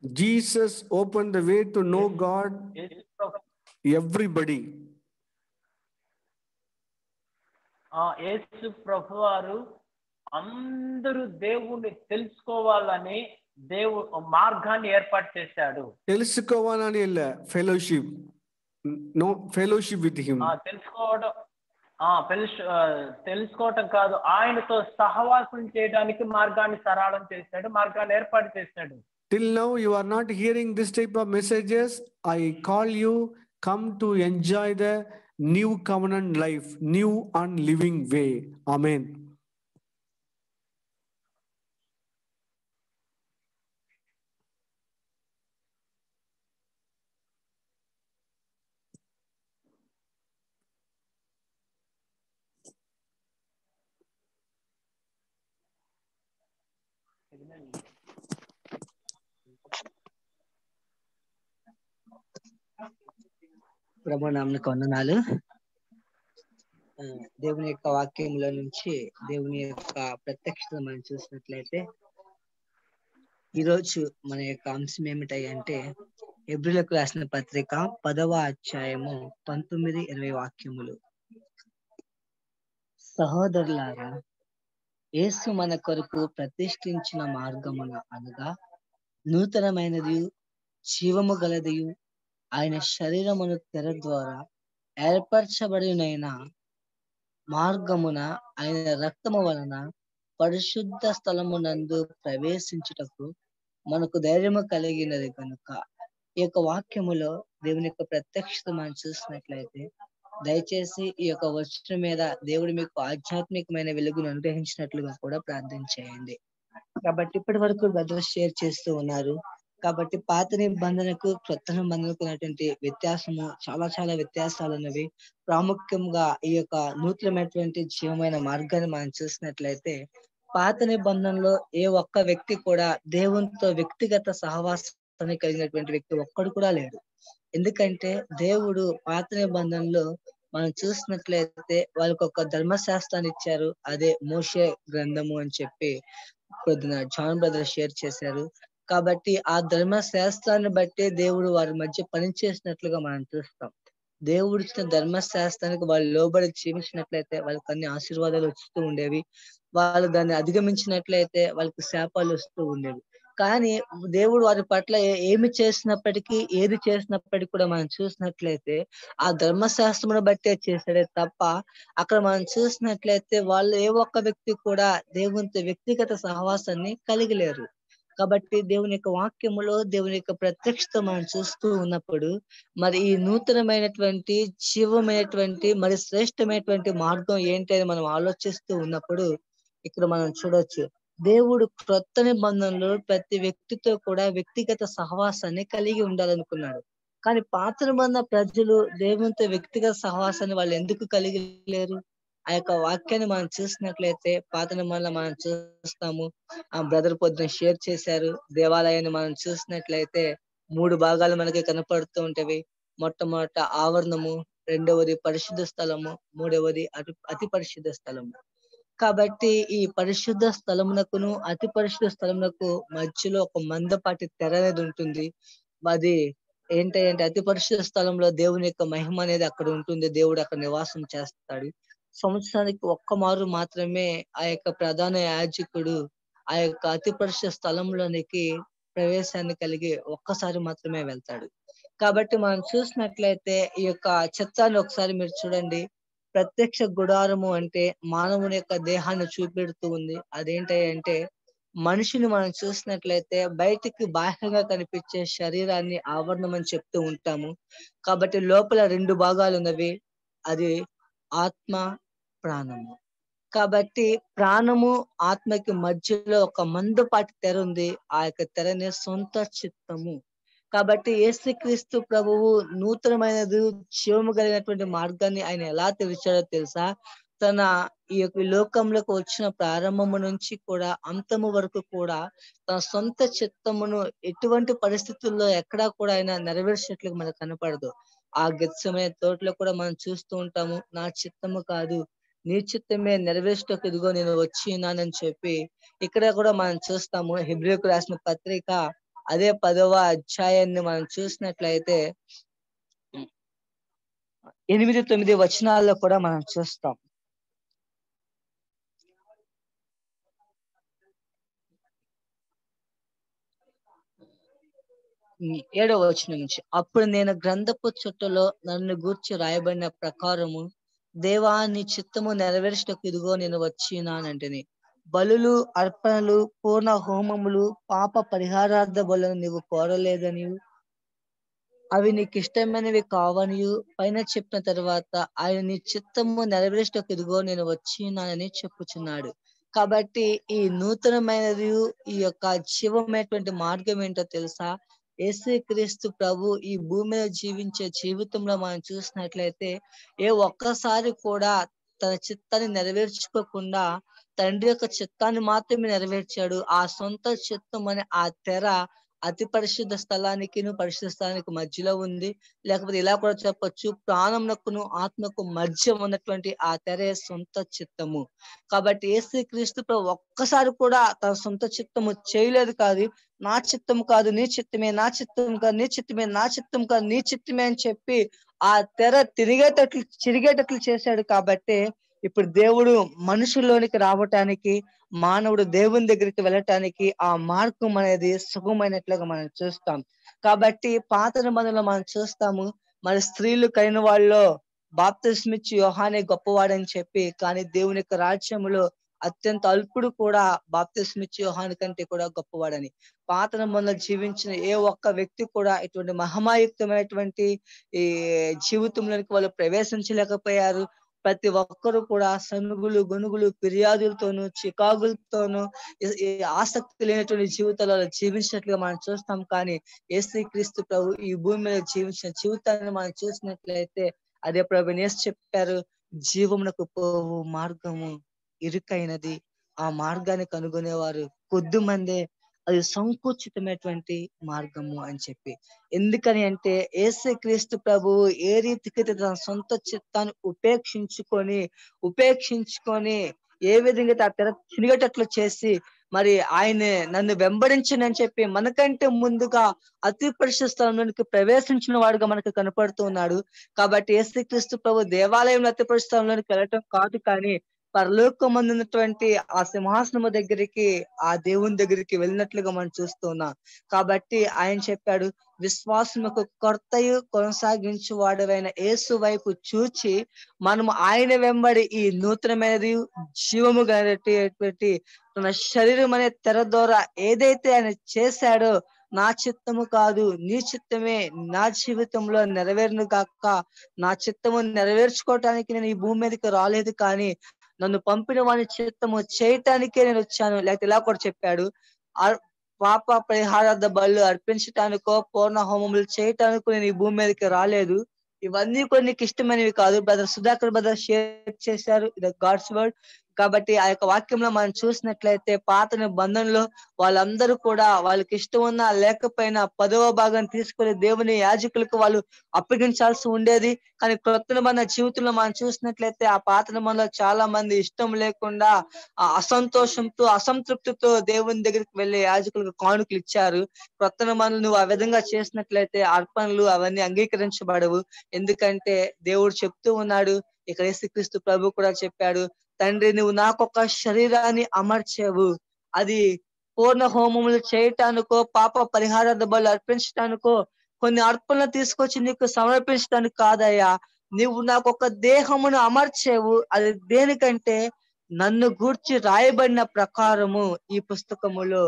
Jesus opened the way to know God, everybody. యేసు ప్రభువారు అందరూ దేవుణ్ణి తెలుసుకోవాలని మార్గాన్ని ఏర్పాటు చేశాడు. తెలుసుకోవాలని இல்ல, fellowship, no fellowship with him. తెలుసుకోవటం కాదు, ఆయనతో సహవాసం చేయడానికి మార్గాన్ని సరళం చేశాడు, మార్గాన్ని ఏర్పాటు చేశాడు. Till now you are not hearing this type of messages. I call you, come to enjoy the new covenant life, new and living way. Amen. ప్రభు నామమునకు వందనాలు. దేవుని యొక్క వాక్యంలో నుంచి దేవుని యొక్క ప్రత్యక్షత మనం చూసినట్లయితే ఈరోజు మన యొక్క అంశం ఏమిటంటే హెబ్రీయులకు రాసిన పత్రిక 10వ అధ్యాయము 19-20 వాక్యములు. సహోదరులారా, యేసు మన కొరకు ప్రతిష్ఠించిన మార్గమున అనగా నూతనమైనది జీవము గలదియు ఆయన శరీరమును తెర ద్వారా ఏర్పరచబడినైన మార్గమున ఆయన రక్తము వలన పరిశుద్ధ స్థలమునందు ప్రవేశించుటకు మనకు ధైర్యము కలిగినది కనుక. ఈ యొక్క వాక్యములో దేవుని యొక్క ప్రత్యక్షత మనం చూసినట్లయితే దయచేసి ఈ యొక్క వచనం మీద దేవుడు మీకు ఆధ్యాత్మికమైన వెలుగును అనుగ్రహించినట్లుగా కూడా ప్రార్థన చేయండి. కాబట్టి ఇప్పటి వరకు బ్రదర్స్ షేర్ చేస్తూ ఉన్నారు. కాబట్టి పాత నిబంధనకు క్రొత్త నిబంధనకు ఉన్నటువంటి వ్యత్యాసము చాలా వ్యత్యాసాలు ఉన్నవి. ప్రాముఖ్యంగా ఈ యొక్క నూతనమైనటువంటి జీవమైన మార్గాన్ని మనం చూసినట్లయితే పాత నిబంధనలో ఏ ఒక్క వ్యక్తి కూడా దేవునితో వ్యక్తిగత సహవాసాన్ని కలిగినటువంటి వ్యక్తి ఒక్కడు కూడా లేడు. ఎందుకంటే దేవుడు పాత నిబంధనలో మనం చూసినట్లయితే వాళ్ళకి ఒక ధర్మశాస్త్రాన్ని ఇచ్చారు, అదే మోషే గ్రంథము అని చెప్పి పొద్దున జాన్ బ్రదర్ షేర్ చేశారు. కాబట్టి ఆ ధర్మశాస్త్రాన్ని బట్టి దేవుడు వారి మధ్య పనిచేసినట్లుగా మనం చూస్తాం. దేవుడు ఇచ్చిన ధర్మశాస్త్రానికి వాళ్ళు లోబడి జీవించినట్లయితే వాళ్ళకి అన్ని ఆశీర్వాదాలు వస్తూ ఉండేవి. వాళ్ళు దాన్ని అధిగమించినట్లయితే వాళ్ళకి శాపాలు వస్తూ ఉండేవి. కానీ దేవుడు వారి పట్ల ఏమి చేసినప్పటికీ ఏది చేసినప్పటికీ కూడా మనం చూసినట్లయితే ఆ ధర్మశాస్త్రమును బట్టే చేశాడే తప్ప అక్కడ మనం చూసినట్లయితే వాళ్ళు ఏ ఒక్క వ్యక్తి కూడా దేవునితో వ్యక్తిగత సహవాసాన్ని కలిగి లేరు. కాబట్టి దేవుని యొక్క వాక్యములో దేవుని యొక్క ప్రత్యక్షత మనం చూస్తూ ఉన్నప్పుడు మరి ఈ నూతనమైనటువంటి జీవమైనటువంటి మరి శ్రేష్టమైనటువంటి మార్గం ఏంటి అని మనం ఆలోచిస్తూ ఉన్నప్పుడు ఇక్కడ మనం చూడొచ్చు. దేవుడు క్రొత్త నిబంధనలో ప్రతి వ్యక్తితో కూడా వ్యక్తిగత సహవాసాన్ని కలిగి ఉండాలనుకున్నాడు. కానీ పాత నిబంధన ప్రజలు దేవునితో వ్యక్తిగత సహవాసాన్ని వాళ్ళు ఎందుకు కలిగి లేరు? ఆ యొక్క వాక్యాన్ని మనం చూసినట్లయితే పాత నిబంధనలో మనం చూస్తాము. ఆ బ్రదర్ పొద్దున షేర్ చేశారు. దేవాలయాన్ని మనం చూసినట్లయితే 3 భాగాలు మనకి కనపడుతూ ఉంటవి. మొట్టమొదట ఆవరణము, రెండవది పరిశుద్ధ స్థలము, మూడవది అతి పరిశుద్ధ స్థలము. కాబట్టి ఈ పరిశుద్ధ స్థలమునకును అతి పరిశుద్ధ స్థలమునకు మధ్యలో ఒక మందపాటి తెర అనేది ఉంటుంది. అది ఏంటంటే అతి పరిశుద్ధ స్థలంలో దేవుని యొక్క మహిమ అనేది అక్కడ ఉంటుంది. దేవుడు అక్కడ నివాసం చేస్తాడు. సంవత్సరానికి ఒక్క మారు మాత్రమే ఆ యొక్క ప్రధాన యాజకుడు ఆ యొక్క అతి పరిశుద్ధ స్థలంలోనికి ప్రవేశాన్ని కలిగి ఒక్కసారి మాత్రమే వెళ్తాడు. కాబట్టి మనం చూసినట్లయితే ఈ యొక్క చిత్రాన్ని ఒకసారి మీరు చూడండి. ప్రత్యక్ష గుడారము అంటే మానవుని యొక్క దేహాన్ని చూపెడుతూ ఉంది. అదేంటంటే మనిషిని మనం చూసినట్లయితే బయటికి బాహ్యంగా కనిపించే శరీరాన్ని ఆవరణం అని చెప్తూ ఉంటాము. కాబట్టి లోపల 2 భాగాలు ఉన్నవి. అది ఆత్మ, ప్రాణము. కాబట్టి ప్రాణము ఆత్మకి మధ్యలో ఒక మందపాటి తెర ఉంది. ఆ యొక్క తెరనే సొంత చిత్తము. కాబట్టి యేసుక్రీస్తు ప్రభువు నూతనమైనది జీవము కలిగినటువంటి మార్గాన్ని ఆయన ఎలా తెరిచాడో తెలుసా? తన ఈ యొక్క లోకంలోకి వచ్చిన ప్రారంభము నుంచి కూడా అంతము వరకు కూడా తన సొంత చిత్తమును ఎటువంటి పరిస్థితుల్లో ఎక్కడా కూడా ఆయన నెరవేర్చినట్లుగా మనకు కనపడదు. ఆ గెత్సేమనే తోటలో కూడా మనం చూస్తూ ఉంటాము. నా చిత్తము కాదు నీ చిత్తమే నెరవేర్చుటకు ఇదిగో నేను వచ్చి ఉన్నానని చెప్పి ఇక్కడ కూడా మనం చూస్తాము. హెబ్రీయులకు రాసిన పత్రిక అదే 10వ అధ్యాయాన్ని మనం చూసినట్లయితే 8-9 వచనాల్లో కూడా మనం చూస్తాం. 7వ వచనం నుంచి, అప్పుడు నేను గ్రంథపు చుట్టలో నన్ను గూర్చి రాయబడిన ప్రకారము దేవా నీ చిత్తము నెరవేర్చుటకు ఇదిగో నేను వచ్చినానంటిని. బలులు, అర్పణలు, పూర్ణ హోమములు, పాప పరిహారార్థ బలులను నీవు కోరలేదని, అవి నీకు ఇష్టమైనవి కావనియు పైన చెప్పిన తర్వాత ఆయన నీ చిత్తము నెరవేర్చుటకు ఇదిగో నేను వచ్చినానని చెప్పుచున్నాడు. కాబట్టి ఈ నూతనమైనది ఈ యొక్క జీవమైనటువంటి మార్గం ఏంటో తెలుసా? యేసుక్రీస్తు ప్రభు ఈ భూమి మీద జీవించే జీవితంలో మనం చూసినట్లయితే ఏ ఒక్కసారి కూడా తన చిత్తాన్ని నెరవేర్చుకోకుండా తండ్రి యొక్క చిత్తాన్ని మాత్రమే నెరవేర్చాడు. ఆ సొంత చిత్తం అనే ఆ తెర అతి పరిశుద్ధ స్థలానికి పరిశుద్ధ స్థలానికి మధ్యలో ఉంది. లేకపోతే ఇలా కూడా చెప్పొచ్చు, ప్రాణమునకును ఆత్మకు మధ్య ఉన్నటువంటి ఆ తెరే సొంత చిత్తము. కాబట్టి యేసుక్రీస్తు ప్రభు ఒక్కసారి కూడా తన సొంత చిత్తము చేయలేదు. కాదు నా చిత్తం కాదు నీ చిత్తమే, నా చిత్తం కాదు నీ చిత్తమే, నా చిత్తం కాదు నీ చిత్తమే అని చెప్పి ఆ తెర చిరిగేటట్లు చేశాడు. కాబట్టి ఇప్పుడు దేవుడు మనుషుల్లోనికి రావటానికి, మానవుడు దేవుని దగ్గరికి వెళ్ళటానికి ఆ మార్గం అనేది సుగమైనట్లుగా మనం చూస్తాం. కాబట్టి పాత నిబంధనలో మనం చూస్తాము, మరి స్త్రీలు కలిగిన వాళ్ళలో బాప్తిస్మిచ్చి యోహానే గొప్పవాడని చెప్పి, కానీ దేవుని యొక్క రాజ్యములో అత్యంత అల్పుడు కూడా బాప్తిస్మిచ్చి యోహాను కంటే కూడా గొప్పవాడని. పాత నిబంధనలో జీవించిన ఏ ఒక్క వ్యక్తి కూడా ఇటువంటి మహిమాయుక్తమైనటువంటి ఈ జీవితంలోనికి వాళ్ళు ప్రవేశించలేకపోయారు. ప్రతి ఒక్కరు కూడా సనుగులు, గొనుగులు, ఫిర్యాదులతోనూ, చికాకులతోనూ ఈ ఆసక్తి లేనటువంటి జీవితాలలో జీవించినట్లుగా మనం చూస్తాం. కానీ యేసుక్రీస్తు ప్రభు ఈ భూమి మీద జీవించిన జీవితాన్ని మనం చూసినట్లయితే అదే ప్రభు యేసు చెప్పారు, జీవమునకు పోవు మార్గము ఇరుకైనది, ఆ మార్గాన్ని కనుగొనేవారు కొద్దిమందే, అది సంకుచితమైనటువంటి మార్గము అని చెప్పి. ఎందుకని అంటే యేసుక్రీస్తు ప్రభువు ఏ రీతికి తన సొంత చిత్తాన్ని ఉపేక్షించుకొని ఏ విధంగా ఆ తెర చినిగేటట్లు చేసి మరి ఆయనే నన్ను వెంబడించను అని చెప్పి మనకంటే ముందుగా అతి పరిశుద్ధ స్థలంలోనికి ప్రవేశించిన వాడుగా మనకు కనపడుతూ ఉన్నాడు. కాబట్టి యేసుక్రీస్తు ప్రభు దేవాలయంలో అతి పరిశుద్ధ స్థలంలోనికి వెళ్ళటం కాదు, కానీ పరలోకమందు ఉన్నటువంటి ఆ సింహాసనము దగ్గరికి, ఆ దేవుని దగ్గరికి వెళ్ళినట్లుగా మనం చూస్తున్నాం. కాబట్టి ఆయన చెప్పాడు, విశ్వాసముకు కర్తయు కొనసాగించు వాడవైన యేసు వైపు చూచి మనము ఆయన వెంబడి ఈ నూతనమైనది జీవము కలిగినటువంటి తన శరీరం అనే తెర ద్వారా ఏదైతే ఆయన చేశాడో, నా చిత్తము కాదు నీ చిత్తమే నా జీవితంలో నెరవేరును గాక, నా చిత్తము నెరవేర్చుకోవటానికి నేను ఈ భూమి మీదకి రాలేదు, కానీ నన్ను పంపిన వాని చిత్తము చేయటానికే నేను వచ్చాను. లేకపోతే ఇలా కూడా చెప్పాడు, పాప పరిహారార్థ బలు అర్పించటానికో పూర్ణ హోమములు చేయటానికో నేను ఈ భూమి మీదకి రాలేదు. ఇవన్నీ కూడా నీకు ఇష్టమైనవి కాదు. బ్రదర్ సుధాకర్ బ్రదర్ షేర్ చేశారు, ఇది గాడ్స్ వర్డ్. కాబట్టి ఆ యొక్క వాక్యంలో మనం చూసినట్లయితే పాత నిబంధనలో వాళ్ళందరూ కూడా వాళ్ళకి ఇష్టం ఉన్నా లేకపోయినా 10వ భాగం తీసుకొని దేవుని యాజకులకు వాళ్ళు అప్పగించాల్సి ఉండేది. కానీ క్రొత్త నిబంధన జీవితంలో మనం చూసినట్లయితే ఆ పాత నిబంధనలో చాలా మంది ఇష్టం లేకుండా అసంతోషంతో అసంతృప్తితో దేవుని దగ్గరికి వెళ్ళి యాజకులకు కానుకలు ఇచ్చారు. క్రొత్త నిబంధనలు నువ్వు ఆ విధంగా చేసినట్లయితే అర్పణలు అవన్నీ అంగీకరించబడవు. ఎందుకంటే దేవుడు చెప్తూ ఉన్నాడు, ఇక్కడ యేసుక్రీస్తు ప్రభు కూడా చెప్పాడు, తండ్రి నువ్వు నాకొక శరీరాన్ని అమర్చావు, అది పూర్ణ హోమములు చేయటానికో పాప పరిహారార్థ బలు అర్పించటానికో కొన్ని అర్పణలు తీసుకొచ్చి నీకు సమర్పించడానికి కాదయ్యా, నువ్వు నాకు ఒక దేహమును అమర్చావు. అది దేనికంటే నన్ను గూర్చి రాయబడిన ప్రకారము ఈ పుస్తకములో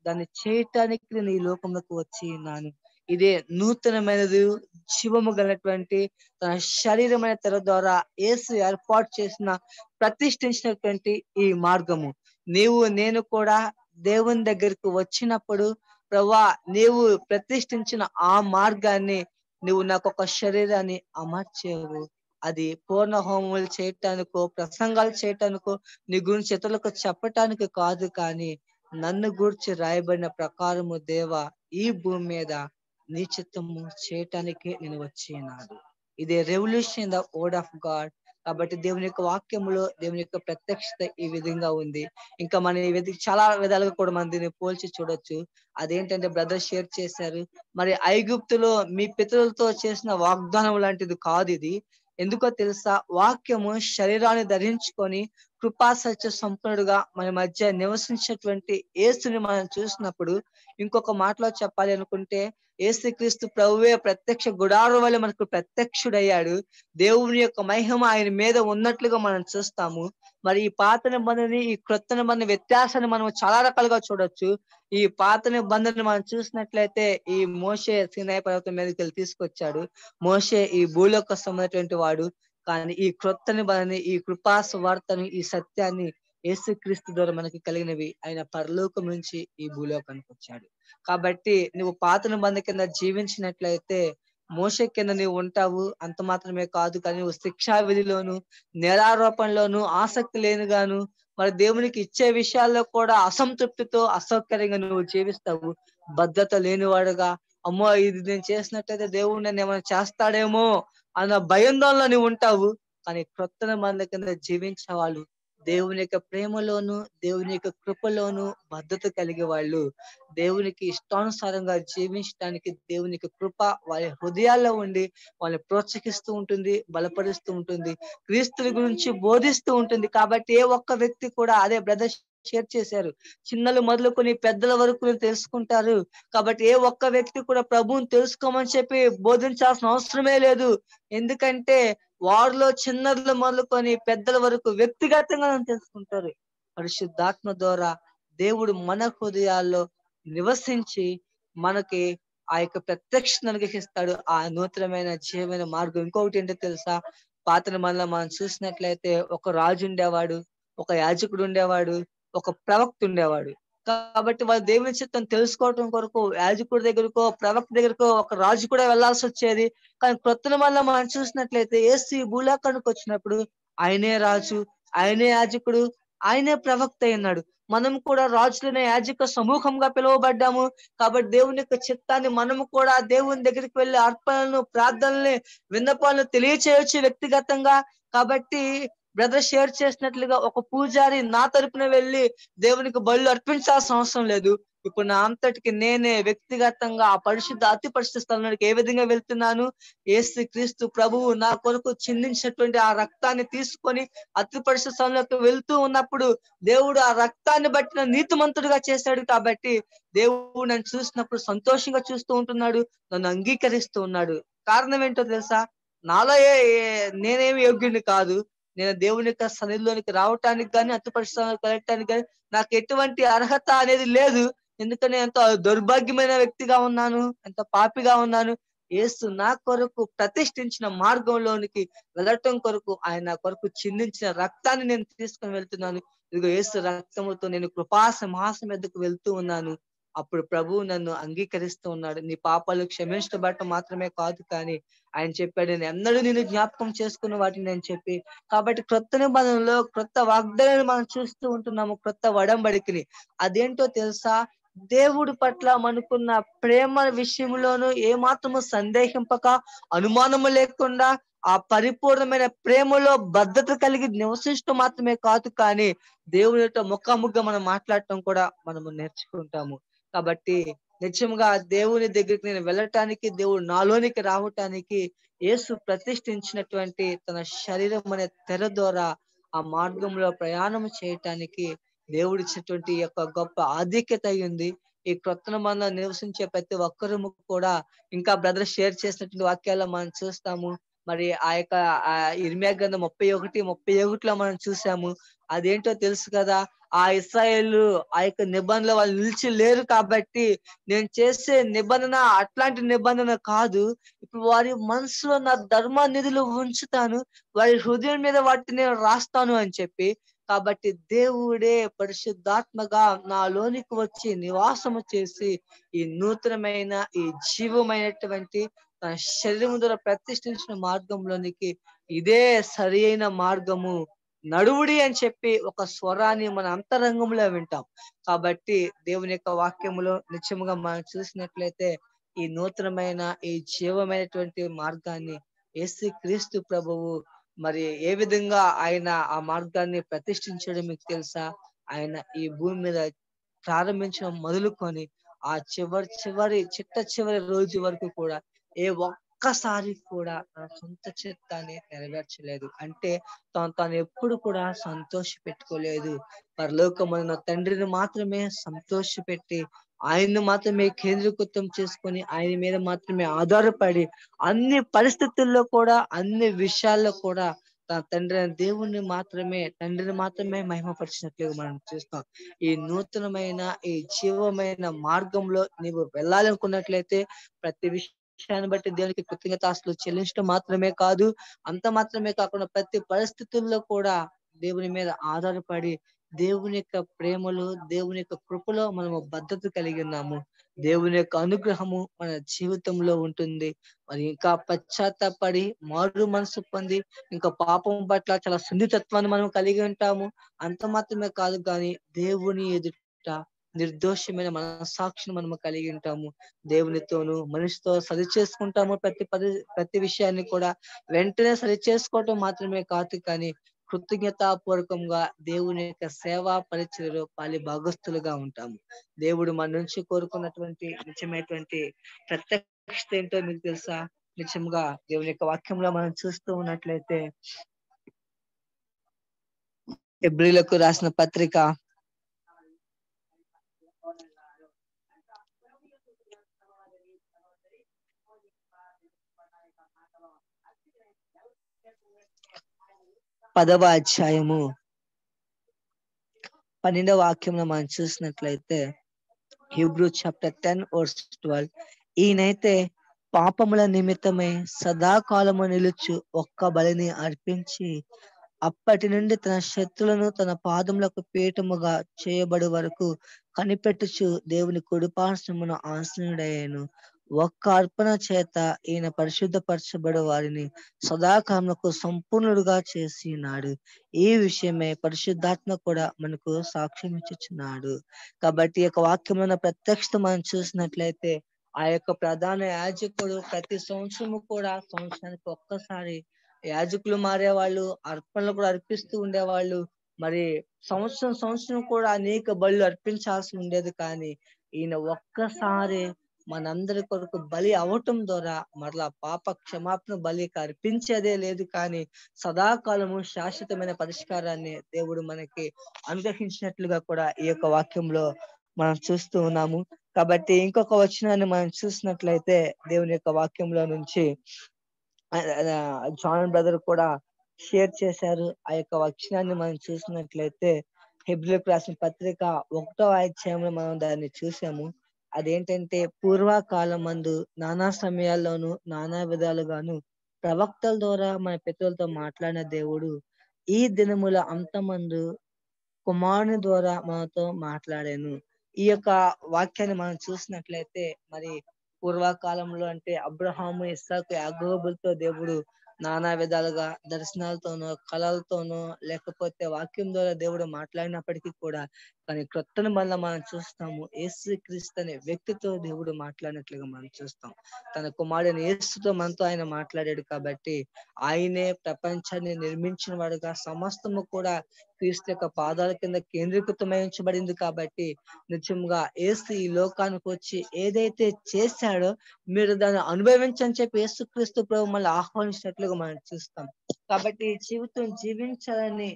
దాన్ని చేయటానికి నేను ఈ లోకంలోకి వచ్చి ఉన్నాను. ఇదే నూతనమైనది జీవము గలటువంటి తన శరీరమైన తెర ద్వారా యేసు ఏర్పాటు చేసిన ప్రతిష్ఠించినటువంటి ఈ మార్గము. నీవు నేను కూడా దేవుని దగ్గరికి వచ్చినప్పుడు, ప్రభువా నీవు ప్రతిష్ఠించిన ఆ మార్గాన్ని నువ్వు నాకు ఒక శరీరాన్ని అమర్చావు, అది పూర్ణ హోమములు చేయటానికో ప్రసంగాలు చేయటానికో నీ గురించి ఇతరులకు చెప్పటానికి కాదు, కానీ నన్ను గూర్చి రాయబడిన ప్రకారము దేవా ఈ భూమి మీద నీ చిత్తము చేయటానికి నేను వచ్చినాడు. ఇదే revolution the word of God. కాబట్టి దేవుని యొక్క వాక్యములో దేవుని యొక్క ప్రత్యక్షత ఈ విధంగా ఉంది. ఇంకా మన చాలా విధాలుగా కూడా మనం దీన్ని పోల్చి చూడొచ్చు. అదేంటంటే బ్రదర్ షేర్ చేశారు, మరి ఐగుప్తులో మీ పితరులతో చేసిన వాగ్దానం లాంటిది కాదు ఇది. ఎందుకో తెలుసా, వాక్యము శరీరాన్ని ధరించుకొని కృపా సత్య సంపన్నుడుగా మన మధ్య నివసించేటువంటి యేసుని మనం చూసినప్పుడు, ఇంకొక మాటలో చెప్పాలి అనుకుంటే యేసుక్రీస్తు ప్రభువే ప్రత్యక్ష గుడారం వల్ల మనకు ప్రత్యక్షుడయ్యాడు. దేవుని యొక్క మహిమ ఆయన మీద ఉన్నట్లుగా మనం చూస్తాము. మరి ఈ పాత నిబంధనని ఈ క్రొత్త నిబంధన వ్యత్యాసాన్ని మనం చాలా రకాలుగా చూడొచ్చు. ఈ పాత నిబంధనని మనం చూసినట్లయితే ఈ మోషే సీనాయి పర్వతం మీదకి వెళ్ళి తీసుకొచ్చాడు. మోషే ఈ భూలోక సంబంధించినటువంటి వాడు. కానీ ఈ క్రొత్త నిబంధనని, ఈ కృపా సువార్తని, ఈ సత్యాన్ని యేసుక్రీస్తు ద్వారా మనకి కలిగినవి ఆయన పరలోకం నుంచి ఈ భూలోకానికి వచ్చాడు. కాబట్టి నువ్వు పాత నిబంధన కింద జీవించినట్లయితే మోషే కింద నీవు ఉంటావు. అంత మాత్రమే కాదు, కానీ నువ్వు శిక్షా విధిలోను నేరారోపణలోను ఆసక్తి లేనుగాను, మరి దేవునికి ఇచ్చే విషయాల్లో కూడా అసంతృప్తితో అసౌకర్యంగా నువ్వు జీవిస్తావు. భద్రత లేనివాడుగా, అమ్మో ఇది నేను చేసినట్లయితే దేవుడు నన్ను ఏమైనా చేస్తాడేమో అన్న భయందోళనలో నువ్వు ఉంటావు. కానీ క్రొత్త నిబంధన కింద జీవించే వాళ్ళు దేవుని యొక్క ప్రేమలోను దేవుని యొక్క కృపలోను భద్రత కలిగే వాళ్ళు, దేవునికి ఇష్టానుసారంగా జీవించడానికి దేవుని యొక్క కృప వాళ్ళ హృదయాల్లో ఉండి వాళ్ళని ప్రోత్సహిస్తూ ఉంటుంది, బలపరుస్తూ ఉంటుంది, క్రీస్తుని గురించి బోధిస్తూ ఉంటుంది. కాబట్టి ఏ ఒక్క వ్యక్తి కూడా, అదే బ్రదర్ షేర్ చేశారు, చిన్నలు మొదలుకొని పెద్దల వరకు తెలుసుకుంటారు. కాబట్టి ఏ ఒక్క వ్యక్తి కూడా ప్రభువుని తెలుసుకోమని చెప్పి బోధించాల్సిన అవసరమే లేదు. ఎందుకంటే వారిలో చిన్నలు మొదలుకొని పెద్దల వరకు వ్యక్తిగతంగా తెలుసుకుంటారు. పరిశుద్ధాత్మ ద్వారా దేవుడు మన హృదయాల్లో నివసించి మనకి ఆ యొక్క ప్రత్యక్షను అనుగ్రహిస్తాడు, ఆ నూతనమైన జీవమైన మార్గం. ఇంకొకటి ఏంటో తెలుసా, పాత నిబంధనలో మనం చూసినట్లయితే ఒక రాజు ఉండేవాడు, ఒక యాజకుడు ఉండేవాడు, ఒక ప్రవక్త ఉండేవాడు. కాబట్టి వాళ్ళు దేవుని చిత్తం తెలుసుకోవడం కొరకు యాజకుడి దగ్గరకో ప్రవక్త దగ్గరకో ఒక రాజు కూడా వెళ్లాల్సి వచ్చేది. కానీ క్రొత్త నిబంధనలో మనం చూసినట్లయితే యేసు ఈ భూలోకానికి వచ్చినప్పుడు ఆయనే రాజు, ఆయనే యాజకుడు, ఆయనే ప్రవక్త అయినాడు. మనం కూడా రాజులనే యాజక సమూహంగా పిలువబడ్డాము. కాబట్టి దేవుని యొక్క చిత్తాన్ని మనము కూడా దేవుని దగ్గరికి వెళ్ళి అర్పణలను, ప్రార్థనల్ని, విన్నపాలను తెలియచేయవచ్చు వ్యక్తిగతంగా. కాబట్టి బ్రదర్ షేర్ చేసినట్లుగా ఒక పూజారి నా తరపున వెళ్ళి దేవునికి బలులు అర్పించాల్సిన అవసరం లేదు. ఇప్పుడు నా అంతటికి నేనే వ్యక్తిగతంగా ఆ అతి పరిశుద్ధ స్థలంలోకి ఏ విధంగా వెళ్తున్నాను? యేసు క్రీస్తు ప్రభువు నా కొరకు చిందించినటువంటి ఆ రక్తాన్ని తీసుకొని అతి పరిశుద్ధ స్థలంలోకి వెళ్తూ ఉన్నప్పుడు దేవుడు ఆ రక్తాన్ని బట్టి నన్ను నీతిమంతుడిగా చేశాడు. కాబట్టి దేవుడు నన్ను చూసినప్పుడు సంతోషంగా చూస్తూ ఉంటున్నాడు, నన్ను అంగీకరిస్తూ ఉన్నాడు. కారణం ఏంటో తెలుసా? నాలో నేనేమి యోగ్యుడిని కాదు. నేను దేవుని యొక్క సన్నిధిలోనికి రావటానికి గాని, అతి పరిశుద్ధ స్థలంలోకి వెళ్ళటానికి గాని నాకు ఎటువంటి అర్హత అనేది లేదు. ఎందుకని ఎంతో దౌర్భాగ్యమైన వ్యక్తిగా ఉన్నాను, ఎంత పాపిగా ఉన్నాను. యేసు నా కొరకు ప్రతిష్ఠించిన మార్గంలోనికి వెళ్ళటం కొరకు ఆయన నా కొరకు చిందించిన రక్తాన్ని నేను తీసుకొని వెళ్తున్నాను. ఇదిగో యేసు రక్తముతో నేను కృపా సింహాసనం మీదకు వెళ్తూ ఉన్నాను. అప్పుడు ప్రభువు నన్ను అంగీకరిస్తూ ఉన్నాడు. నీ పాపాలు క్షమించబడటం మాత్రమే కాదు, కానీ ఆయన చెప్పాడు, నేను ఎన్నడూ నేను జ్ఞాపకం చేసుకున్న వాటిని నేను చెప్పి. కాబట్టి క్రొత్త నిబంధనలో క్రొత్త వాగ్దానాన్ని మనం చూస్తూ ఉంటున్నాము, క్రొత్త వడంబడికని. అదేంటో తెలుసా? దేవుడి పట్ల మనకున్న ప్రేమ విషయంలోనూ ఏమాత్రము సందేహింపక, అనుమానము లేకుండా ఆ పరిపూర్ణమైన ప్రేమలో భద్రత కలిగి నివసించడం మాత్రమే కాదు, కానీ దేవునితో ముఖాముఖిగా మనం మాట్లాడటం కూడా మనము నేర్చుకుంటాము. కాబట్టి నిజంగా దేవుని దగ్గరికి నేను వెళ్ళటానికి, దేవుడు నాలోనికి రావటానికి యేసు ప్రతిష్ఠించినటువంటి తన శరీరం అనే తెర ద్వారా ఆ మార్గంలో ప్రయాణం చేయటానికి దేవుడిచ్చినటువంటి యొక్క గొప్ప ఆధిక్యత అయ్యింది. ఈ క్రొత్త నిబంధనలో నివసించే ప్రతి ఒక్కరు కూడా ఇంకా బ్రదర్ షేర్ చేసినటువంటి వాక్యాల్లో మనం చూస్తాము. మరి ఆ యొక్క ఇర్మియా గ్రంథం 31:31లో మనం చూసాము. అదేంటో తెలుసు కదా? ఆ ఇశ్రాయేలు ఆ యొక్క నిబంధనలో వాళ్ళు నిలిచి లేరు కాబట్టి నేను చేసే నిబంధన అట్లాంటి నిబంధన కాదు. ఇప్పుడు వారి మనసులో నా ధర్మ నిధులు ఉంచుతాను, వారి హృదయం మీద వాటిని నేను రాస్తాను అని చెప్పి. కాబట్టి దేవుడే పరిశుద్ధాత్మగా నాలోనికి వచ్చి నివాసము చేసి ఈ నూతనమైన ఈ జీవమైనటువంటి తన శరీరం ద్వారా ప్రతిష్ఠించిన మార్గంలోనికి ఇదే సరి అయిన మార్గము, నడువుడి అని చెప్పి ఒక స్వరాన్ని మన అంతరంగంలో వింటాం. కాబట్టి దేవుని యొక్క వాక్యములో నిత్యముగా మనం చూసినట్లయితే ఈ నూతనమైన ఈ జీవమైనటువంటి మార్గాన్ని యేసు క్రీస్తు ప్రభువు మరి ఏ విధంగా ఆయన ఆ మార్గాన్ని ప్రతిష్ఠించడం మీకు తెలుసా? ఆయన ఈ భూమి మీద ప్రారంభించడం మొదలుకొని ఆ చివరి చివరి రోజు వరకు కూడా ఏ ఒక్కసారి కూడా తన సొంత చిత్తాన్ని నెరవేర్చలేదు. అంటే తాను ఎప్పుడు కూడా సంతోష పెట్టుకోలేదు. పరలోకమున్న తండ్రిని మాత్రమే సంతోష పెట్టి, ఆయన్ని మాత్రమే కేంద్రీకృతం చేసుకొని, ఆయన మీద మాత్రమే ఆధారపడి అన్ని పరిస్థితుల్లో కూడా, అన్ని విషయాల్లో కూడా తన తండ్రిని మాత్రమే మహిమపరిచినట్లుగా మనం చూస్తాం. ఈ నూతనమైన ఈ జీవమైన మార్గంలో నీవు వెళ్ళాలనుకున్నట్లయితే ప్రతి విషయాన్ని బట్టి దేవునికి కృతజ్ఞతాస్తులు చెల్లించడం మాత్రమే కాదు, అంత మాత్రమే కాకుండా ప్రతి పరిస్థితుల్లో కూడా దేవుని మీద ఆధారపడి దేవుని యొక్క ప్రేమలో, దేవుని యొక్క కృపలో మనము భద్రత కలిగి ఉన్నాము. దేవుని యొక్క అనుగ్రహము మన జీవితంలో ఉంటుంది. మరి ఇంకా పశ్చాత్తాపడి మారు మనసు పొంది ఇంకా పాపం పట్ల చాలా సున్నితత్వాన్ని మనం కలిగి ఉంటాము. అంత మాత్రమే కాదు, కానీ దేవుని ఎదుట నిర్దోషమైన మనస్సాక్షిని మనము కలిగి ఉంటాము. దేవునితోనూ మనిషితో సరి చేసుకుంటాము. ప్రతి విషయాన్ని కూడా వెంటనే సరి చేసుకోవటం మాత్రమే కాదు, కానీ కృతజ్ఞతాపూర్వకంగా దేవుని యొక్క సేవా పరిచర్యలో పాలి భాగస్తులుగా ఉంటాము. దేవుడు మన నుంచి కోరుకున్నటువంటి నిజమైనటువంటి ప్రత్యక్షత ఏంటో మీకు తెలుసా? నిజంగా దేవుని యొక్క వాక్యంలో మనం చూస్తూ ఉన్నట్లయితే హెబ్రీయులకు రాసిన పత్రిక 10వ అధ్యాయము 12వ వాక్యంలో మనం చూసినట్లయితే హీబ్రూ చాప్టర్ 10:12 ఈయనైతే పాపముల నిమిత్తమై సదాకాలము నిలుచు ఒక్క బలిని అర్పించి అప్పటి నుండి తన శత్రులను తన పాదములకు పీఠముగా చేయబడు వరకు కనిపెట్టుచు దేవుని కుడిపార్శ్వమున ఆసీనుడయ్యాను. ఒక్క అర్పణ చేత ఈయన పరిశుద్ధపరచబడు వారిని సదాకాలములకు సంపూర్ణుడుగా చేసినాడు. ఈ విషయమై పరిశుద్ధాత్మ కూడా మనకు సాక్ష్యం ఇచ్చుచున్నాడు. కాబట్టి ఈ యొక్క వాక్యంలో ప్రత్యక్షత మనం చూసినట్లయితే ఆ యొక్క ప్రధాన యాజకుడు ప్రతి సంవత్సరము కూడా సంవత్సరానికి ఒక్కసారి యాజకులు మారేవాళ్ళు, అర్పణలు కూడా అర్పిస్తూ ఉండేవాళ్ళు. మరి సంవత్సరం కూడా అనేక బలులు అర్పించాల్సి ఉండేది. కానీ ఈయన ఒక్కసారి మనందరి కొరకు బలి అవటం ద్వారా మరలా పాప క్షమాపణ బలికి అర్పించేదే లేదు, కానీ సదాకాలము శాశ్వతమైన పరిష్కారాన్ని దేవుడు మనకి అనుగ్రహించినట్లుగా కూడా ఈ యొక్క వాక్యంలో మనం చూస్తూ ఉన్నాము. కాబట్టి ఇంకొక వచనాన్ని మనం చూసినట్లయితే దేవుని యొక్క వాక్యంలో నుంచి జాన్ బ్రదర్ కూడా షేర్ చేశారు. ఆ యొక్క వచనాన్ని మనం చూసినట్లయితే హెబ్రీయులకు రాసిన పత్రిక 1వ అధ్యాయంలో మనం దాన్ని చూసాము. అదేంటంటే పూర్వకాలం మందు నానా సమయాల్లోనూ నానా విధాలుగాను ప్రవక్తల ద్వారా మన పితరులతో మాట్లాడిన దేవుడు ఈ దినముల అంతమందు కుమారుని ద్వారా మనతో మాట్లాడాను. ఈ యొక్క వాక్యాన్ని మనం చూసినట్లయితే మరి పూర్వకాలంలో అంటే అబ్రహాము, ఇస్సాకు, యాకోబులతో దేవుడు నానా విధాలుగా దర్శనాలతోనో కళలతోనో లేకపోతే వాక్యం ద్వారా దేవుడు మాట్లాడినప్పటికీ కూడా, కానీ క్రొత్త నిబంధనలో మనం చూస్తాము యేసుక్రీస్తు అనే వ్యక్తితో దేవుడు మాట్లాడినట్లుగా మనం చూస్తాం. తన కుమారుడైన యేసుతో మనతో ఆయన మాట్లాడాడు కాబట్టి ఆయనే ప్రపంచాన్ని నిర్మించిన వాడుగా సమస్తము కూడా క్రీస్తు యొక్క పాదాల కింద కేంద్రీకృతమైంచబడింది. కాబట్టి నిజంగా యేసు ఈ లోకానికి వచ్చి ఏదైతే చేశాడో మీరు దాన్ని అనుభవించని చెప్పి యేసుక్రీస్తు ప్రభు మళ్ళీ ఆహ్వానించినట్లుగా మనం చూస్తాం. కాబట్టి ఈ జీవితం జీవించాలని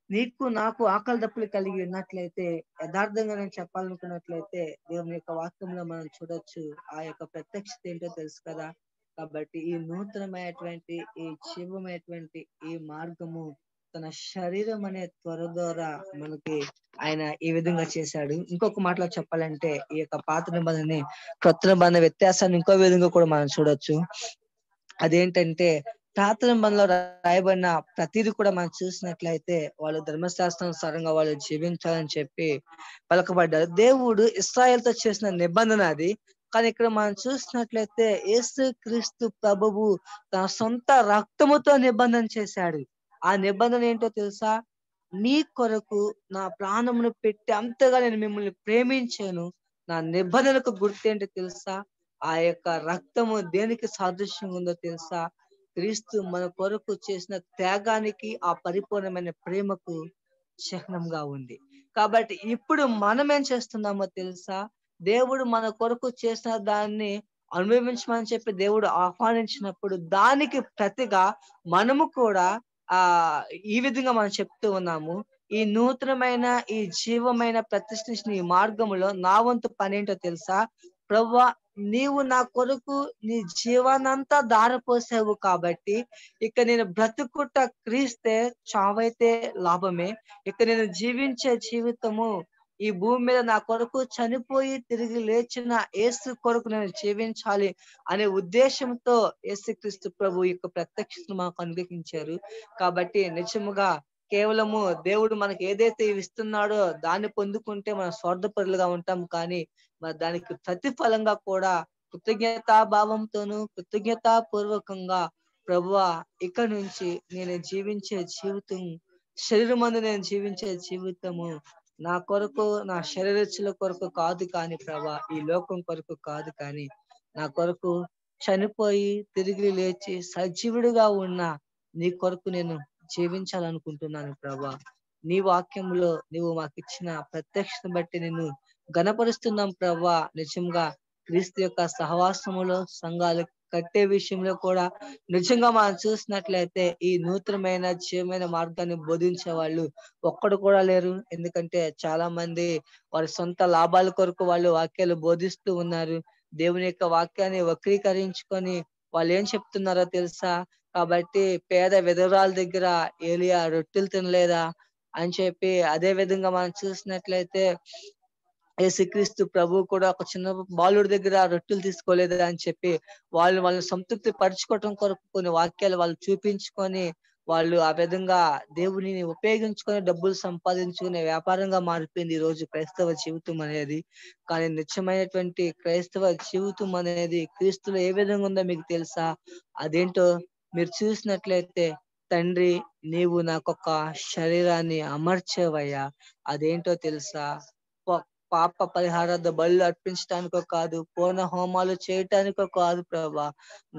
నీకు నాకు ఆకలి దప్పులు కలిగి ఉన్నట్లయితే, యథార్థంగా నేను చెప్పాలనుకున్నట్లయితే దేవుని యొక్క వాక్యంలో మనం చూడొచ్చు ఆ యొక్క ప్రత్యక్షత ఏంటో తెలుసు కదా. కాబట్టి ఈ నూతనమైనటువంటి ఈ జీవమైనటువంటి ఈ మార్గము తన శరీరం అనే త్వర ద్వారా మనకి ఆయన ఈ విధంగా చేశాడు. ఇంకొక మాటలో చెప్పాలంటే ఈ యొక్క పాత నిబంధనని క్రొత్త నిబంధన వ్యత్యాసాన్ని ఇంకో విధంగా కూడా మనం చూడొచ్చు. అదేంటంటే పాత నిబంధనలో రాయబడిన ప్రతిదీ కూడా మనం చూసినట్లయితే వాళ్ళు ధర్మశాస్త్రానుసారంగా వాళ్ళు జీవించాలని చెప్పి పలకబడ్డారు. దేవుడు ఇశ్రాయేలుతో చేసిన నిబంధన అది. కానీ ఇక్కడ మనం చూసినట్లయితే యేసుక్రీస్తు ప్రభువు తన సొంత రక్తముతో నిబంధన చేశాడు. ఆ నిబంధన ఏంటో తెలుసా? మీ కొరకు నా ప్రాణమును పెట్టి అంతగా నేను మిమ్మల్ని ప్రేమించాను. నా నిబంధనకు గుర్తు ఏంటో తెలుసా? ఆ యొక్క రక్తము దేనికి సాదృశ్యంగా ఉందో తెలుసా? క్రీస్తు మన కొరకు చేసిన త్యాగానికి, ఆ పరిపూర్ణమైన ప్రేమకు చిహ్నంగా ఉంది. కాబట్టి ఇప్పుడు మనం ఏం చేస్తున్నామో తెలుసా? దేవుడు మన కొరకు చేసిన దాన్ని అనుభవించమని చెప్పి దేవుడు ఆహ్వానించినప్పుడు దానికి ప్రతిగా మనము కూడా ఈ విధంగా మనం చెప్తూ ఉన్నాము. ఈ నూతనమైన ఈ జీవమైన ప్రతిష్ఠించిన ఈ మార్గములో నా వంతు పనేంటో తెలుసా? ప్రభువా, నీవు నా కొరకు నీ జీవానంతా ధారపోసావు కాబట్టి ఇక నేను బ్రతుకుట క్రీస్తే, చావైతే లాభమే. ఇక నేను జీవించే జీవితము ఈ భూమి మీద నా కొరకు చనిపోయి తిరిగి లేచిన యేసు కొరకు నేను జీవించాలి అనే ఉద్దేశంతో యేసుక్రీస్తు ప్రభు యొక్క ప్రత్యక్షతను మాకు అనుగ్రహించారు. కాబట్టి నిజముగా కేవలము దేవుడు మనకి ఏదైతే ఇస్తున్నాడో దాన్ని పొందుకుంటే మనం స్వార్థపరులుగా ఉంటాం. కానీ మరి దానికి ప్రతిఫలంగా కూడా కృతజ్ఞతాభావంతోనూ కృతజ్ఞతాపూర్వకంగా ప్రభువా, ఇక నుంచి నేను జీవించే జీవితం శరీరమందు నేను జీవించే జీవితము నా కొరకు, నా శరీరచ్చుల కొరకు కాదు కానీ ప్రభా, ఈ లోకం కొరకు కాదు కానీ నా కొరకు చనిపోయి తిరిగి లేచి సజీవుడిగా ఉన్న నీ కొరకు నేను జీవించాలనుకుంటున్నాను ప్రభా. నీ వాక్యంలో నీవు మాకు ఇచ్చిన ప్రత్యక్షతను బట్టి నేను ఘనపరుస్తున్నాం ప్రభా. నిజంగా క్రీస్తు యొక్క సహవాసములో సంఘాలు కట్టే విషయంలో కూడా నిజంగా మనం చూసినట్లయితే ఈ నూతనమైన జీవమైన మార్గాన్ని బోధించే వాళ్ళు ఒక్కడు కూడా లేరు. ఎందుకంటే చాలా మంది వారి సొంత లాభాల కొరకు వాళ్ళు వాక్యాలు బోధిస్తూ ఉన్నారు. దేవుని యొక్క వాక్యాన్ని వక్రీకరించుకొని వాళ్ళు ఏం చెప్తున్నారో తెలుసా? కాబట్టి పేద విధవరాల దగ్గర ఏలియా రొట్టెలు తినలేదా అని చెప్పి, అదే విధంగా మనం చూసినట్లయితే యేసుక్రీస్తు ప్రభు కూడా ఒక చిన్న బాలుడి దగ్గర రొట్టెలు తీసుకోలేదు అని చెప్పి వాళ్ళని సంతృప్తి పరుచుకోవటం కొరకు కొన్ని వాక్యాలు వాళ్ళు చూపించుకొని వాళ్ళు ఆ విధంగా దేవునిని ఉపయోగించుకొని డబ్బులు సంపాదించుకునే వ్యాపారంగా మారిపోయింది ఈ రోజు క్రైస్తవ జీవితం అనేది. కానీ నిత్యమైనటువంటి క్రైస్తవ జీవితం అనేది క్రీస్తులో ఏ విధంగా ఉందో మీకు తెలుసా? అదేంటో మీరు చూసినట్లయితే, తండ్రి నీవు నాకొక శరీరాన్ని అమర్చేవయ్యా. అదేంటో తెలుసా? పాప పరిహారార్థ బలులు అర్పించడానికో కాదు, పూర్ణ హోమాలు చేయటానికో కాదు ప్రభా.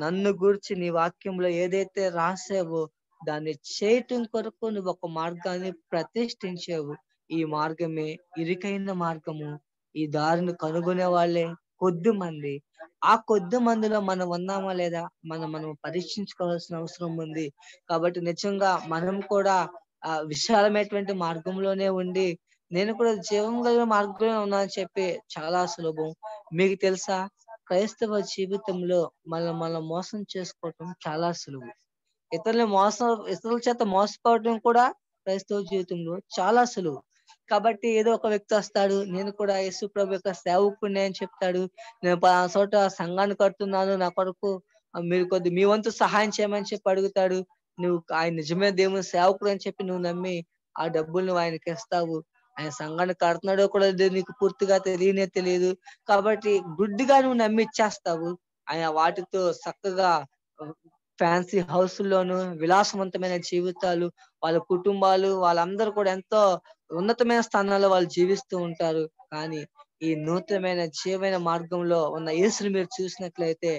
నన్ను గూర్చి నీ వాక్యంలో ఏదైతే రాసావో దాన్ని చేయటం కొరకు నువ్వు ఒక మార్గాన్ని ప్రతిష్ఠించావు. ఈ మార్గమే ఇరుకైన మార్గము, ఈ దారిని కనుగొనే వాళ్ళే కొద్ది మంది. ఆ కొద్ది మందిలో మనం ఉన్నామా లేదా మనం పరీక్షించుకోవాల్సిన అవసరం ఉంది. కాబట్టి నిజంగా మనం కూడా విశాలమైనటువంటి మార్గంలోనే ఉండి నేను కూడా జీవం కలిగిన మార్గంలో ఉన్నానని చెప్పి చాలా సులభం. మీకు తెలుసా, క్రైస్తవ జీవితంలో మనం మోసం చేసుకోవటం చాలా సులువు. ఇతరుల చేత మోసపోవడం కూడా క్రైస్తవ జీవితంలో చాలా సులువు. కాబట్టి ఏదో ఒక వ్యక్తి వస్తాడు, నేను కూడా యేసు ప్రభు యొక్క సేవకుడిని అని చెప్తాడు. నేను పలానా చోట సంఘాన్ని కడుతున్నాను, నా కొరకు మీరు మీ వంతు సహాయం చేయమని చెప్పి అడుగుతాడు. నువ్వు ఆయన నిజమే దేవుని సేవకుడు అని చెప్పి నువ్వు నమ్మి ఆ డబ్బులు నువ్వు ఆయనకి ఇస్తావు. ఆయన సంఘాన్ని కడుతున్నాడో కూడా నీకు పూర్తిగా తెలియదు. కాబట్టి గుడ్డిగా నువ్వు నమ్మి ఇచ్చేస్తావు. ఆయన వాటితో చక్కగా ఫ్యాన్సీ హౌస్‌ల్లోను విలాసవంతమైన జీవితాలు, వాళ్ళ కుటుంబాలు వాళ్ళందరూ కూడా ఎంతో ఉన్నతమైన స్థానాల్లో వాళ్ళు జీవిస్తూ ఉంటారు. కానీ ఈ నూతనమైన జీవమైన మార్గంలో ఉన్న యేసుని మీరు చూసినట్లయితే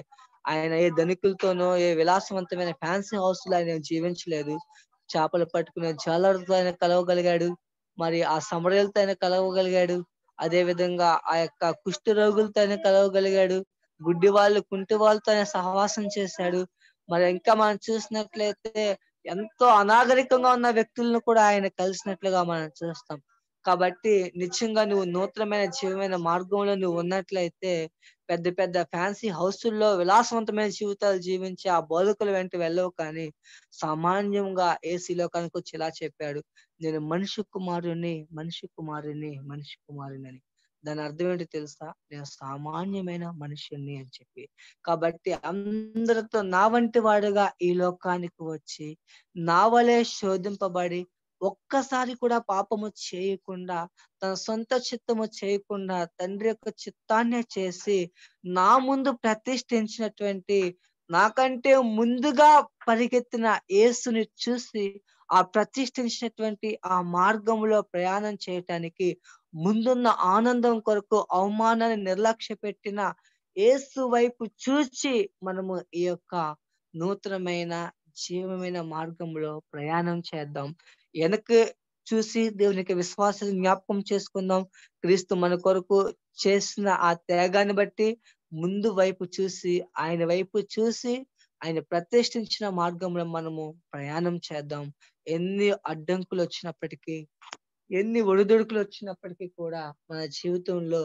ఆయన ఏ ధనికులతోనో ఏ విలాసవంతమైన ఫ్యాన్సీ హౌస్‌లో ఆయన జీవించలేదు. చేపలు పట్టుకునే జాలరులతో ఆయన కలవగలిగాడు. మరి ఆ సమరయులతో ఆయన కలవగలిగాడు. అదే విధంగా ఆ యొక్క కుష్టు రోగులతో ఆయన కలవగలిగాడు. గుడ్డి వాళ్ళు, కుంటి వాళ్ళతో ఆయన సహవాసం చేశాడు. మరి ఇంకా మనం చూసినట్లయితే ఎంతో అనాగరికంగా ఉన్న వ్యక్తులను కూడా ఆయన కలిసినట్లుగా మనం చూస్తాం. కాబట్టి నిజంగా నువ్వు నూతనమైన జీవమైన మార్గంలో నువ్వు ఉన్నట్లయితే పెద్ద పెద్ద ఫ్యాన్సీ హౌసుల్లో విలాసవంతమైన జీవితాలు జీవించి ఆ బోధకుల వెంట వెళ్ళవు. కానీ సామాన్యంగా యేసు లోకానికి వచ్చి ఇలా చెప్పాడు, నేను మనిషి కుమారుని అని. దాని అర్థం ఏంటో తెలుసా? నేను సామాన్యమైన మనుషుల్ని అని చెప్పి. కాబట్టి అందరితో నా వంటి వాడుగా ఈ లోకానికి వచ్చి నా వలె శోధింపబడి ఒక్కసారి కూడా పాపము చేయకుండా తన సొంత చిత్తము చేయకుండా తండ్రి యొక్క చిత్తాన్నే చేసి నా ముందు ప్రతిష్ఠించినటువంటి నాకంటే ముందుగా పరిగెత్తిన యేసుని చూసి ఆ ప్రతిష్ఠించినటువంటి ఆ మార్గంలో ప్రయాణం చేయటానికి ముందున్న ఆనందం కొరకు అవమానాన్ని నిర్లక్ష్య పెట్టిన యేసు వైపు చూచి మనము ఈ యొక్క నూతనమైన జీవమైన మార్గంలో ప్రయాణం చేద్దాం. వెనక్కి చూసి దేవునికి విశ్వాసం జ్ఞాపకం చేసుకుందాం. క్రీస్తు మన కొరకు చేసిన ఆ త్యాగాన్ని బట్టి ముందు వైపు చూసి ఆయన ప్రతిష్ఠించిన మార్గంలో మనము ప్రయాణం చేద్దాం. ఎన్ని అడ్డంకులు వచ్చినప్పటికీ, ఎన్ని ఒడిదుడుకులు వచ్చినప్పటికీ కూడా మన జీవితంలో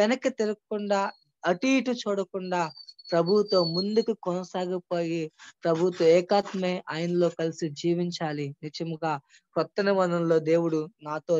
వెనక్కి తిరగకుండా అటు ఇటు చూడకుండా ప్రభువుతో ముందుకు కొనసాగిపోయి ప్రభువుతో ఏకాత్మే ఆయనలో కలిసి జీవించాలి. నిజముగా కొత్త నిబంధనలో దేవుడు నాతో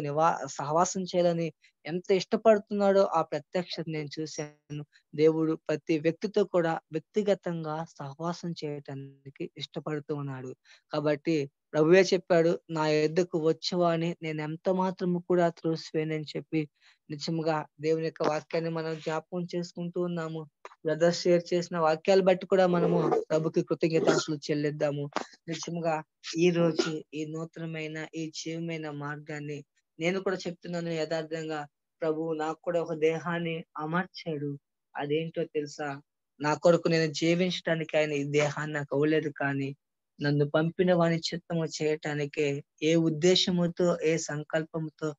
సహవాసం చేయాలని ఎంత ఇష్టపడుతున్నాడో ఆ ప్రత్యక్షత నేను చూశాను. దేవుడు ప్రతి వ్యక్తితో కూడా వ్యక్తిగతంగా సహవాసం చేయటానికి ఇష్టపడుతూ ఉన్నాడు. కాబట్టి ప్రభువే చెప్పాడు, నా యొద్దకు వచ్చేవాని నేను ఎంత మాత్రము కూడా త్రోసివేయనని చెప్పి. నిజముగా దేవుని యొక్క వాక్యాన్ని మనం జ్ఞాపకం చేసుకుంటూ ఉన్నాము. బ్రదర్స్ షేర్ చేసిన వాక్యాలు బట్టి కూడా మనము ప్రభుకి కృతజ్ఞతాస్తులు చెల్లిద్దాము. నిజముగా ఈ రోజు ఈ నూతనమైన ఈ జీవమైన మార్గాన్ని నేను కూడా చెప్తున్నాను యథార్థంగా. ప్రభువు నాకు కూడా ఒక దేహాన్ని అమర్చాడు. అదేంటో తెలుసా? నా కొరకు నేను జీవించడానికి ఆయన ఈ దేహాన్ని నాకు అవ్వలేదు, కానీ నన్ను పంపిన వాని చిత్తము చేయటానికే, ఏ ఉద్దేశముతో ఏ సంకల్పంతో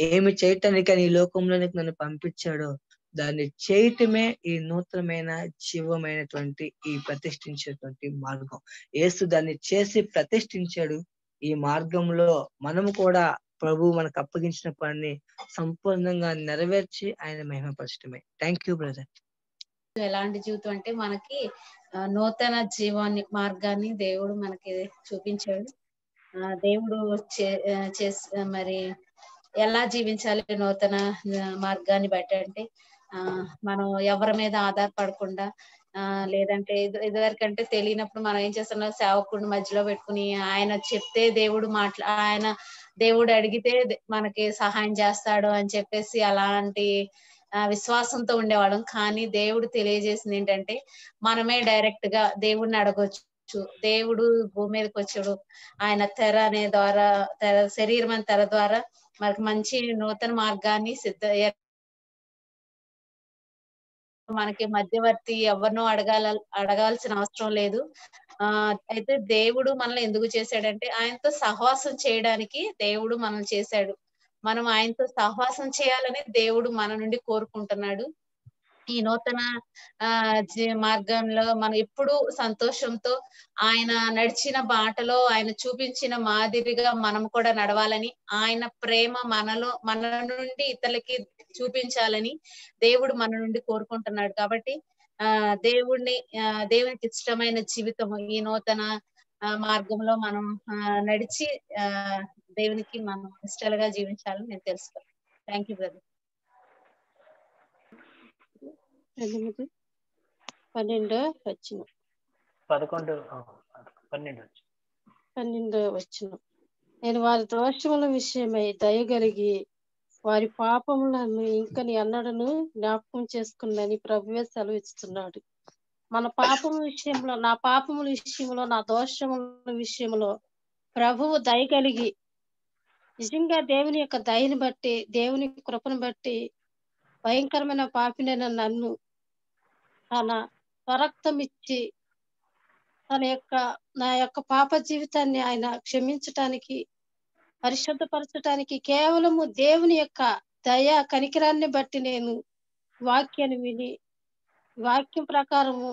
ఏమి చేయటానికి ఆయన ఈ లోకంలోనికి నన్ను పంపించాడో దాన్ని చేయటమే ఈ నూతనమైన జీవమైనటువంటి ఈ ప్రతిష్ఠించేటువంటి మార్గం. యేసు దాన్ని చేసి ప్రతిష్ఠించాడు. ఈ మార్గంలో మనము కూడా ప్రభు మనకు అప్పగించిన పనిని సంపూర్ణంగా నెరవేర్చి ఆయన మహిమపరచడమే. Thank you brother. ఎలాంటి జీవితం అంటే మనకి నూతన జీవాన్ని మార్గాన్ని దేవుడు మనకి చూపించాడు. దేవుడు మరి ఎలా జీవించాలి నూతన మార్గాన్ని బట్టి అంటే మనం ఎవరి మీద ఆధారపడకుండా, లేదంటే ఇదివరకంటే తెలియనప్పుడు మనం ఏం చేస్తున్నాం, సేవకుడిని మధ్యలో పెట్టుకుని ఆయన చెప్తే దేవుడు అడిగితే మనకి సహాయం చేస్తాడు అని చెప్పేసి అలాంటి విశ్వాసంతో ఉండేవాళ్ళం. కానీ దేవుడు తెలియజేసింది ఏంటంటే మనమే డైరెక్ట్ గా దేవుడిని అడగొచ్చు. దేవుడు భూమి మీదకి వచ్చాడు, ఆయన శరీరం తెర ద్వారా మనకి మంచి నూతన మార్గాన్ని మనకి మధ్యవర్తి ఎవరినో అడగాల్సిన అవసరం లేదు. అయితే దేవుడు మనల్ని ఎందుకు చేశాడంటే ఆయనతో సహవాసం చేయడానికి దేవుడు మనల్ని చేశాడు. మనం ఆయనతో సహవాసం చేయాలని దేవుడు మన నుండి కోరుకుంటున్నాడు. ఈ నూతన మార్గంలో మనం ఎప్పుడు సంతోషంతో ఆయన నడిచిన బాటలో ఆయన చూపించిన మాదిరిగా మనం కూడా నడవాలని, ఆయన ప్రేమ మన నుండి ఇతరులకి చూపించాలని దేవుడు మన నుండి కోరుకుంటున్నాడు. కాబట్టి దేవునికి ఇష్టమైన జీవితం ఈ నూతన మార్గంలో మనం నడిచి దేవునికి మనం ఇష్టాలుగా జీవించాలని నేను తెలుసుకున్నాను. Thank you brother. 12వ వచనం. 12వ వచనం. నేను వారి దోషముల విషయమై దయగలిగి వారి పాపములను ఇంకని ఎన్నడను జ్ఞాపకం చేసుకున్నని ప్రభువే సెలవిస్తున్నాడు. మన పాపముల విషయంలో, నా పాపముల విషయంలో, నా దోషముల విషయంలో ప్రభువు దయగలిగి నిజంగా దేవుని యొక్క దయని బట్టి, దేవుని కృపను బట్టి భయంకరమైన పాపినైన నన్ను తన స్వరక్తం ఇచ్చి నా యొక్క పాప జీవితాన్ని ఆయన క్షమించటానికి, పరిశుద్ధపరచటానికి కేవలము దేవుని యొక్క దయ కనికరాన్ని బట్టి నేను వాక్యాన్ని విని వాక్యం ప్రకారము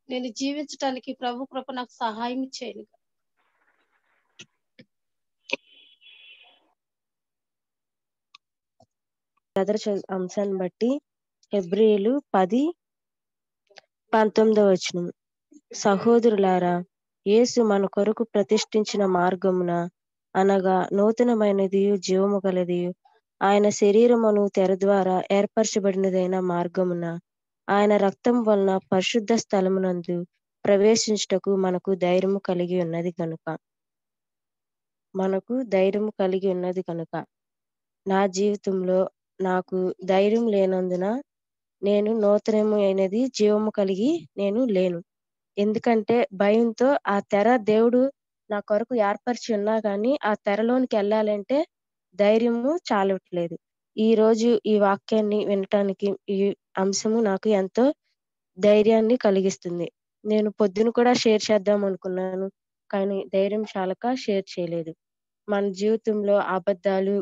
నేను జీవించటానికి ప్రభు కృప నాకు సహాయం చేయను. అంశాన్ని బట్టి హెబ్రీయులు 10:19 వచనం. సహోదరులారా, యేసు మన కొరకు ప్రతిష్ఠించిన మార్గమున అనగా నూతనమైనది జీవము గలది ఆయన శరీరమును తెర ద్వారా ఏర్పరచబడినదైన మార్గమున ఆయన రక్తం వలన పరిశుద్ధ స్థలమునందు ప్రవేశించుటకు మనకు ధైర్యము కలిగి ఉన్నది కనుక నా జీవితంలో నాకు ధైర్యం లేనందున నేను నూతనము అయినది జీవము కలిగి నేను లేను. ఎందుకంటే భయంతో ఆ తెర దేవుడు నా కొరకు ఏర్పరిచి ఉన్నా కానీ ఆ తెరలోనికి వెళ్ళాలంటే ధైర్యము చాలట్లేదు. ఈ రోజు ఈ వాక్యాన్ని వినటానికి ఈ అంశము నాకు ఎంతో ధైర్యాన్ని కలిగిస్తుంది. నేను పొద్దున కూడా షేర్ చేద్దాం అనుకున్నాను, కానీ ధైర్యం చాలక షేర్ చేయలేదు. మన జీవితంలో అబద్ధాలు,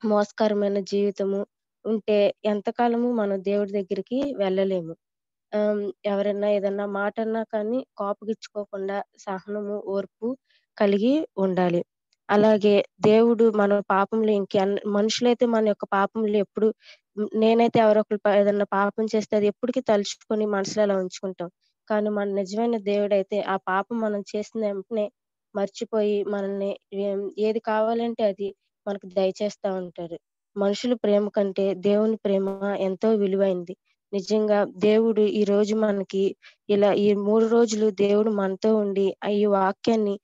మోసకరమైన జీవితము ఉంటే ఎంతకాలము మనం దేవుడి దగ్గరికి వెళ్ళలేము. ఎవరైనా ఏదన్నా మాట అన్నా కానీ కోపగించుకోకుండా సహనము, ఓర్పు కలిగి ఉండాలి. అలాగే దేవుడు మన పాపంలో మనుషులైతే మన యొక్క పాపంలో ఎప్పుడు, నేనైతే ఎవరొకరు ఏదన్నా పాపం చేస్తే అది ఎప్పటికీ తలుచుకొని మనసులో అలా ఉంచుకుంటాం. కానీ మన నిజమైన దేవుడైతే ఆ పాపం మనం చేసిన వెంటనే మర్చిపోయి మనల్ని ఏది కావాలంటే అది మనకు దయచేస్తా ఉంటారు. మనుషుల ప్రేమ కంటే దేవుని ప్రేమ ఎంతో విలువైంది. నిజంగా దేవుడు ఈ రోజు మనకి ఇలా ఈ 3 రోజులు దేవుడు మనతో ఉండి ఈ వాక్యాన్ని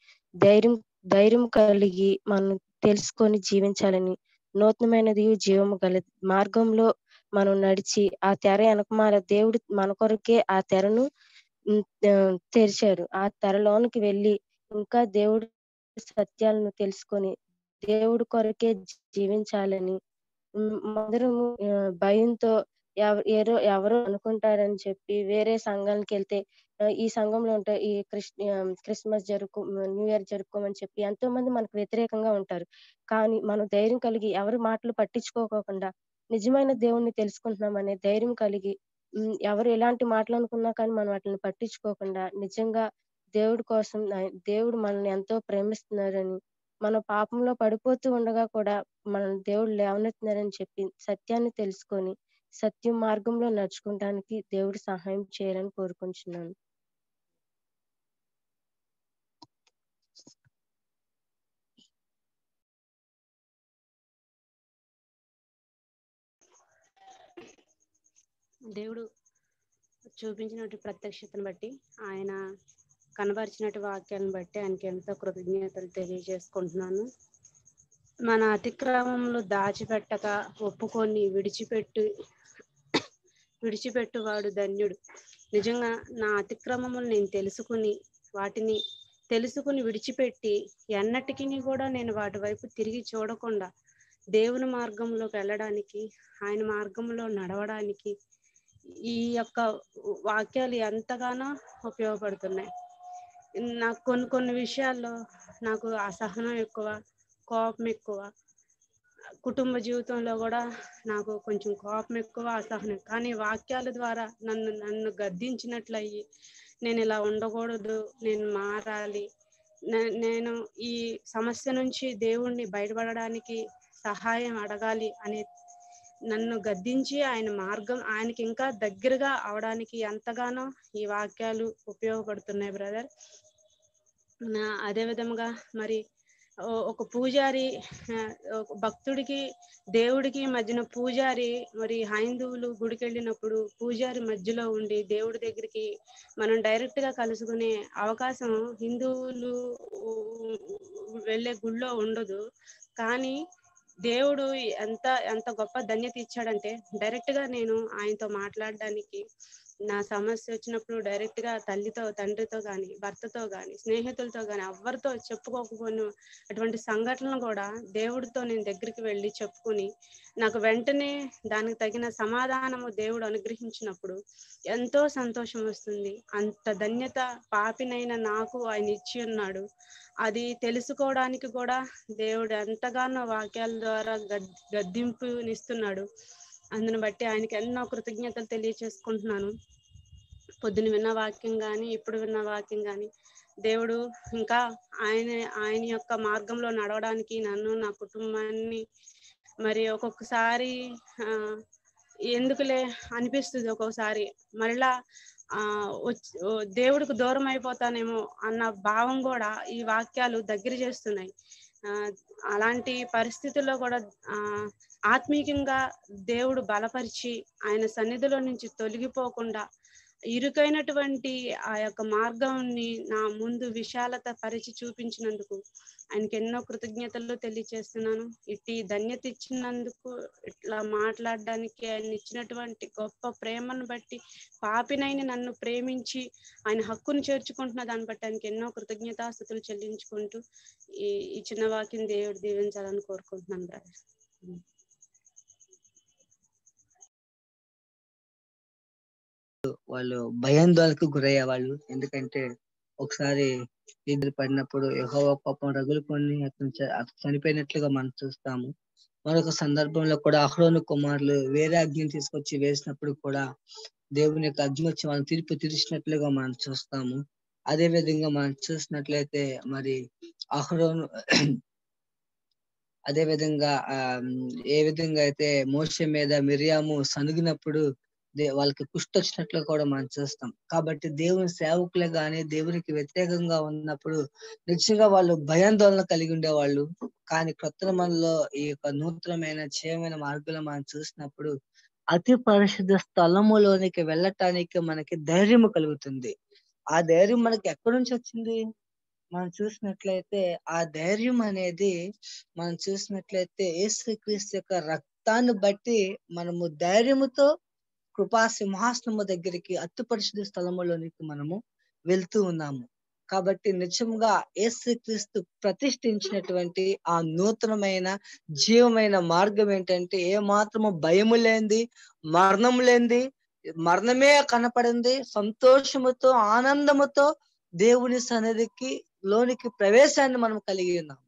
ధైర్యం కలిగి మనం తెలుసుకొని జీవించాలని, నూతనమైనది జీవము గల మార్గంలో మనం నడిచి ఆ తెర వెనకమాల దేవుడు మన కొరకే ఆ తెరను తెరిచారు. ఆ తెరలోనికి వెళ్ళి ఇంకా దేవుడి సత్యాలను తెలుసుకొని దేవుడి కొరకే జీవించాలని, అందరము భయంతో ఎవరో అనుకుంటారని చెప్పి వేరే సంఘానికి వెళ్తే ఈ సంఘంలో ఉంటే ఈ క్రిస్మస్ న్యూ ఇయర్ జరుపుకోమని చెప్పి ఎంతో మంది మనకు వ్యతిరేకంగా ఉంటారు. కానీ మనం ధైర్యం కలిగి ఎవరి మాటలు పట్టించుకోకుండా నిజమైన దేవుణ్ణి తెలుసుకుంటున్నామనే ధైర్యం కలిగి ఎవరు ఎలాంటి మాటలు అనుకున్నా కానీ మనం వాటిని పట్టించుకోకుండా నిజంగా దేవుడి కోసం దేవుడు మనల్ని ఎంతో ప్రేమిస్తున్నారని, మన పాపంలో పడిపోతూ ఉండగా కూడా మన దేవుడు లేవనెత్తున్నారని చెప్పి సత్యాన్ని తెలుసుకొని సత్యం మార్గంలో నడుచుకోవడానికి దేవుడు సహాయం చేయాలని కోరుకుంటున్నాను. దేవుడు చూపించినట్టు ప్రత్యక్షతను బట్టి, ఆయన కనబరిచినట్టు వాక్యాన్ని బట్టి ఆయనకి ఎంతో కృతజ్ఞతలు తెలియజేసుకుంటున్నాను. మన అతిక్రమంలో దాచిపెట్టక ఒప్పుకొని విడిచిపెట్టువాడు ధన్యుడు. నిజంగా నా అతిక్రమములు నేను వాటిని తెలుసుకుని విడిచిపెట్టి ఎన్నటికీ కూడా నేను వాటి వైపు తిరిగి చూడకుండా దేవుని మార్గంలోకి వెళ్ళడానికి, ఆయన మార్గంలో నడవడానికి ఈ యొక్క వాక్యాలు ఎంతగానో ఉపయోగపడుతున్నాయి. నాకు కొన్ని విషయాల్లో నాకు అసహనం ఎక్కువ, కోపం ఎక్కువ. కుటుంబ జీవితంలో కూడా నాకు కొంచెం కోపం ఎక్కువ, అసహనం. కానీ వాక్యాల ద్వారా నన్ను గద్దించినట్లయి నేను ఇలా ఉండకూడదు, నేను మారాలి, నేను ఈ సమస్య నుంచి దేవుణ్ణి బయటపడడానికి సహాయం అడగాలి అనే నన్ను గద్దించి ఆయన మార్గం ఆయనకి ఇంకా దగ్గరగా అవడానికి ఎంతగానో ఈ వాక్యాలు ఉపయోగపడుతున్నాయి బ్రదర్. అదే విధముగా మరి ఒక పూజారి, ఒక భక్తుడికి దేవుడికి మధ్యన పూజారి, మరి హైందువులు గుడికి వెళ్ళినప్పుడు పూజారి మధ్యలో ఉండి దేవుడి దగ్గరికి మనం డైరెక్ట్ గా కలుసుకునే అవకాశం హిందువులు వెళ్ళే గుళ్ళో ఉండదు. కానీ దేవుడు ఎంత గొప్ప ధన్యత ఇచ్చాడంటే డైరెక్ట్ గా నేను ఆయనతో మాట్లాడడానికి, నా సమస్య వచ్చినప్పుడు డైరెక్ట్ గా తల్లితో, తండ్రితో కానీ, భర్తతో కానీ, స్నేహితులతో కానీ ఎవరితో చెప్పుకోకపోయిన అటువంటి సంఘటనలు కూడా దేవుడితో నేను దగ్గరికి వెళ్ళి చెప్పుకుని నాకు వెంటనే దానికి తగిన సమాధానము దేవుడు అనుగ్రహించినప్పుడు ఎంతో సంతోషం వస్తుంది. అంత ధన్యత పాపినైన నాకు ఆయన ఇచ్చి ఉన్నాడు. అది తెలుసుకోవడానికి కూడా దేవుడు ఎంతగానో వాక్యాల ద్వారా గద్దింపునిస్తున్నాడు. అందుని బట్టి ఆయనకి ఎన్నో కృతజ్ఞతలు తెలియచేసుకుంటున్నాను. పొద్దున విన్న వాక్యం కానీ, ఇప్పుడు విన్న వాక్యం కానీ, దేవుడు ఇంకా ఆయన యొక్క మార్గంలో నడవడానికి నన్ను, నా కుటుంబాన్ని, మరి ఒక్కొక్కసారి ఎందుకులే అనిపిస్తుంది, ఒక్కొక్కసారి మరలా దేవుడికి దూరం అయిపోతానేమో అన్న భావం కూడా ఈ వాక్యాలు దగ్గర చేస్తున్నాయి. అలాంటి పరిస్థితుల్లో కూడా ఆత్మీయంగా దేవుడు బలపరిచి ఆయన సన్నిధిలో నుంచి తొలగిపోకుండా ఇరుకైనటువంటి ఆ యొక్క మార్గాన్ని నా ముందు విశాలత పరిచి చూపించినందుకు ఆయనకి ఎన్నో కృతజ్ఞతలు తెలియచేస్తున్నాను. ఇట్టి ధన్యత ఇచ్చినందుకు, ఇట్లా మాట్లాడడానికి ఆయన ఇచ్చినటువంటి గొప్ప ప్రేమను బట్టి, పాపినైన నన్ను ప్రేమించి ఆయన హక్కును చేర్చుకుంటున్న దాన్ని బట్టి ఆయనకి ఎన్నో కృతజ్ఞతాస్తుతులు చెల్లించుకుంటూ ఈ చిన్న వాక్యం దేవుడు దీవించాలని కోరుకుంటున్నాను బ్రదర్. వాళ్ళు భయాందోళనకు గురయ్యేవాళ్ళు. ఎందుకంటే ఒకసారి ఇద్దరు పడినప్పుడు యెహోవా పాపం రగులుకొని అతను చనిపోయినట్లుగా మనం చూస్తాము. మరొక సందర్భంలో కూడా అహరోను కుమారులు వేరే అగ్నిని తీసుకొచ్చి వేసినప్పుడు కూడా దేవుని యొక్క అగ్ని వచ్చి మనం తీర్పు తీర్చినట్లుగా మనం చూస్తాము. అదే విధంగా మనం చూసినట్లయితే మరి అహరోను అదే విధంగా ఏ విధంగా అయితే మోషే మీద మిరియాము సనుగినప్పుడు వాళ్ళకి కుష్టి వచ్చినట్లు కూడా మనం చూస్తాం. కాబట్టి దేవుని సేవకులే గాని దేవునికి వ్యతిరేకంగా ఉన్నప్పుడు నిజంగా వాళ్ళు భయాందోళన కలిగి ఉండేవాళ్ళు. కానీ కొత్త మనలో ఈ యొక్క నూతనమైన క్షేమమైన మార్గంలో మనం చూసినప్పుడు అతి పరిశుద్ధ స్థలములోనికి వెళ్ళటానికి మనకి ధైర్యం కలుగుతుంది. ఆ ధైర్యం మనకి ఎక్కడి నుంచి వచ్చింది? మనం చూసినట్లయితే ఆ ధైర్యం అనేది మనం చూసినట్లయితే యేసుక్రీస్తు యొక్క రక్తాన్ని బట్టి మనము ధైర్యముతో కృపా సింహాసనము దగ్గరికి అతి పరిశుద్ధ స్థలములోనికి మనము వెళ్తూ ఉన్నాము. కాబట్టి నిజంగా యేసుక్రీస్తు ప్రతిష్ఠించినటువంటి ఆ నూతనమైన జీవమైన మార్గం ఏంటంటే ఏ మాత్రము భయము లేనిది, మరణం లేనిది, మరణమే కనపడింది, సంతోషముతో ఆనందముతో దేవుని సన్నిధికి లోనికి ప్రవేశాన్ని మనం కలిగి ఉన్నాం.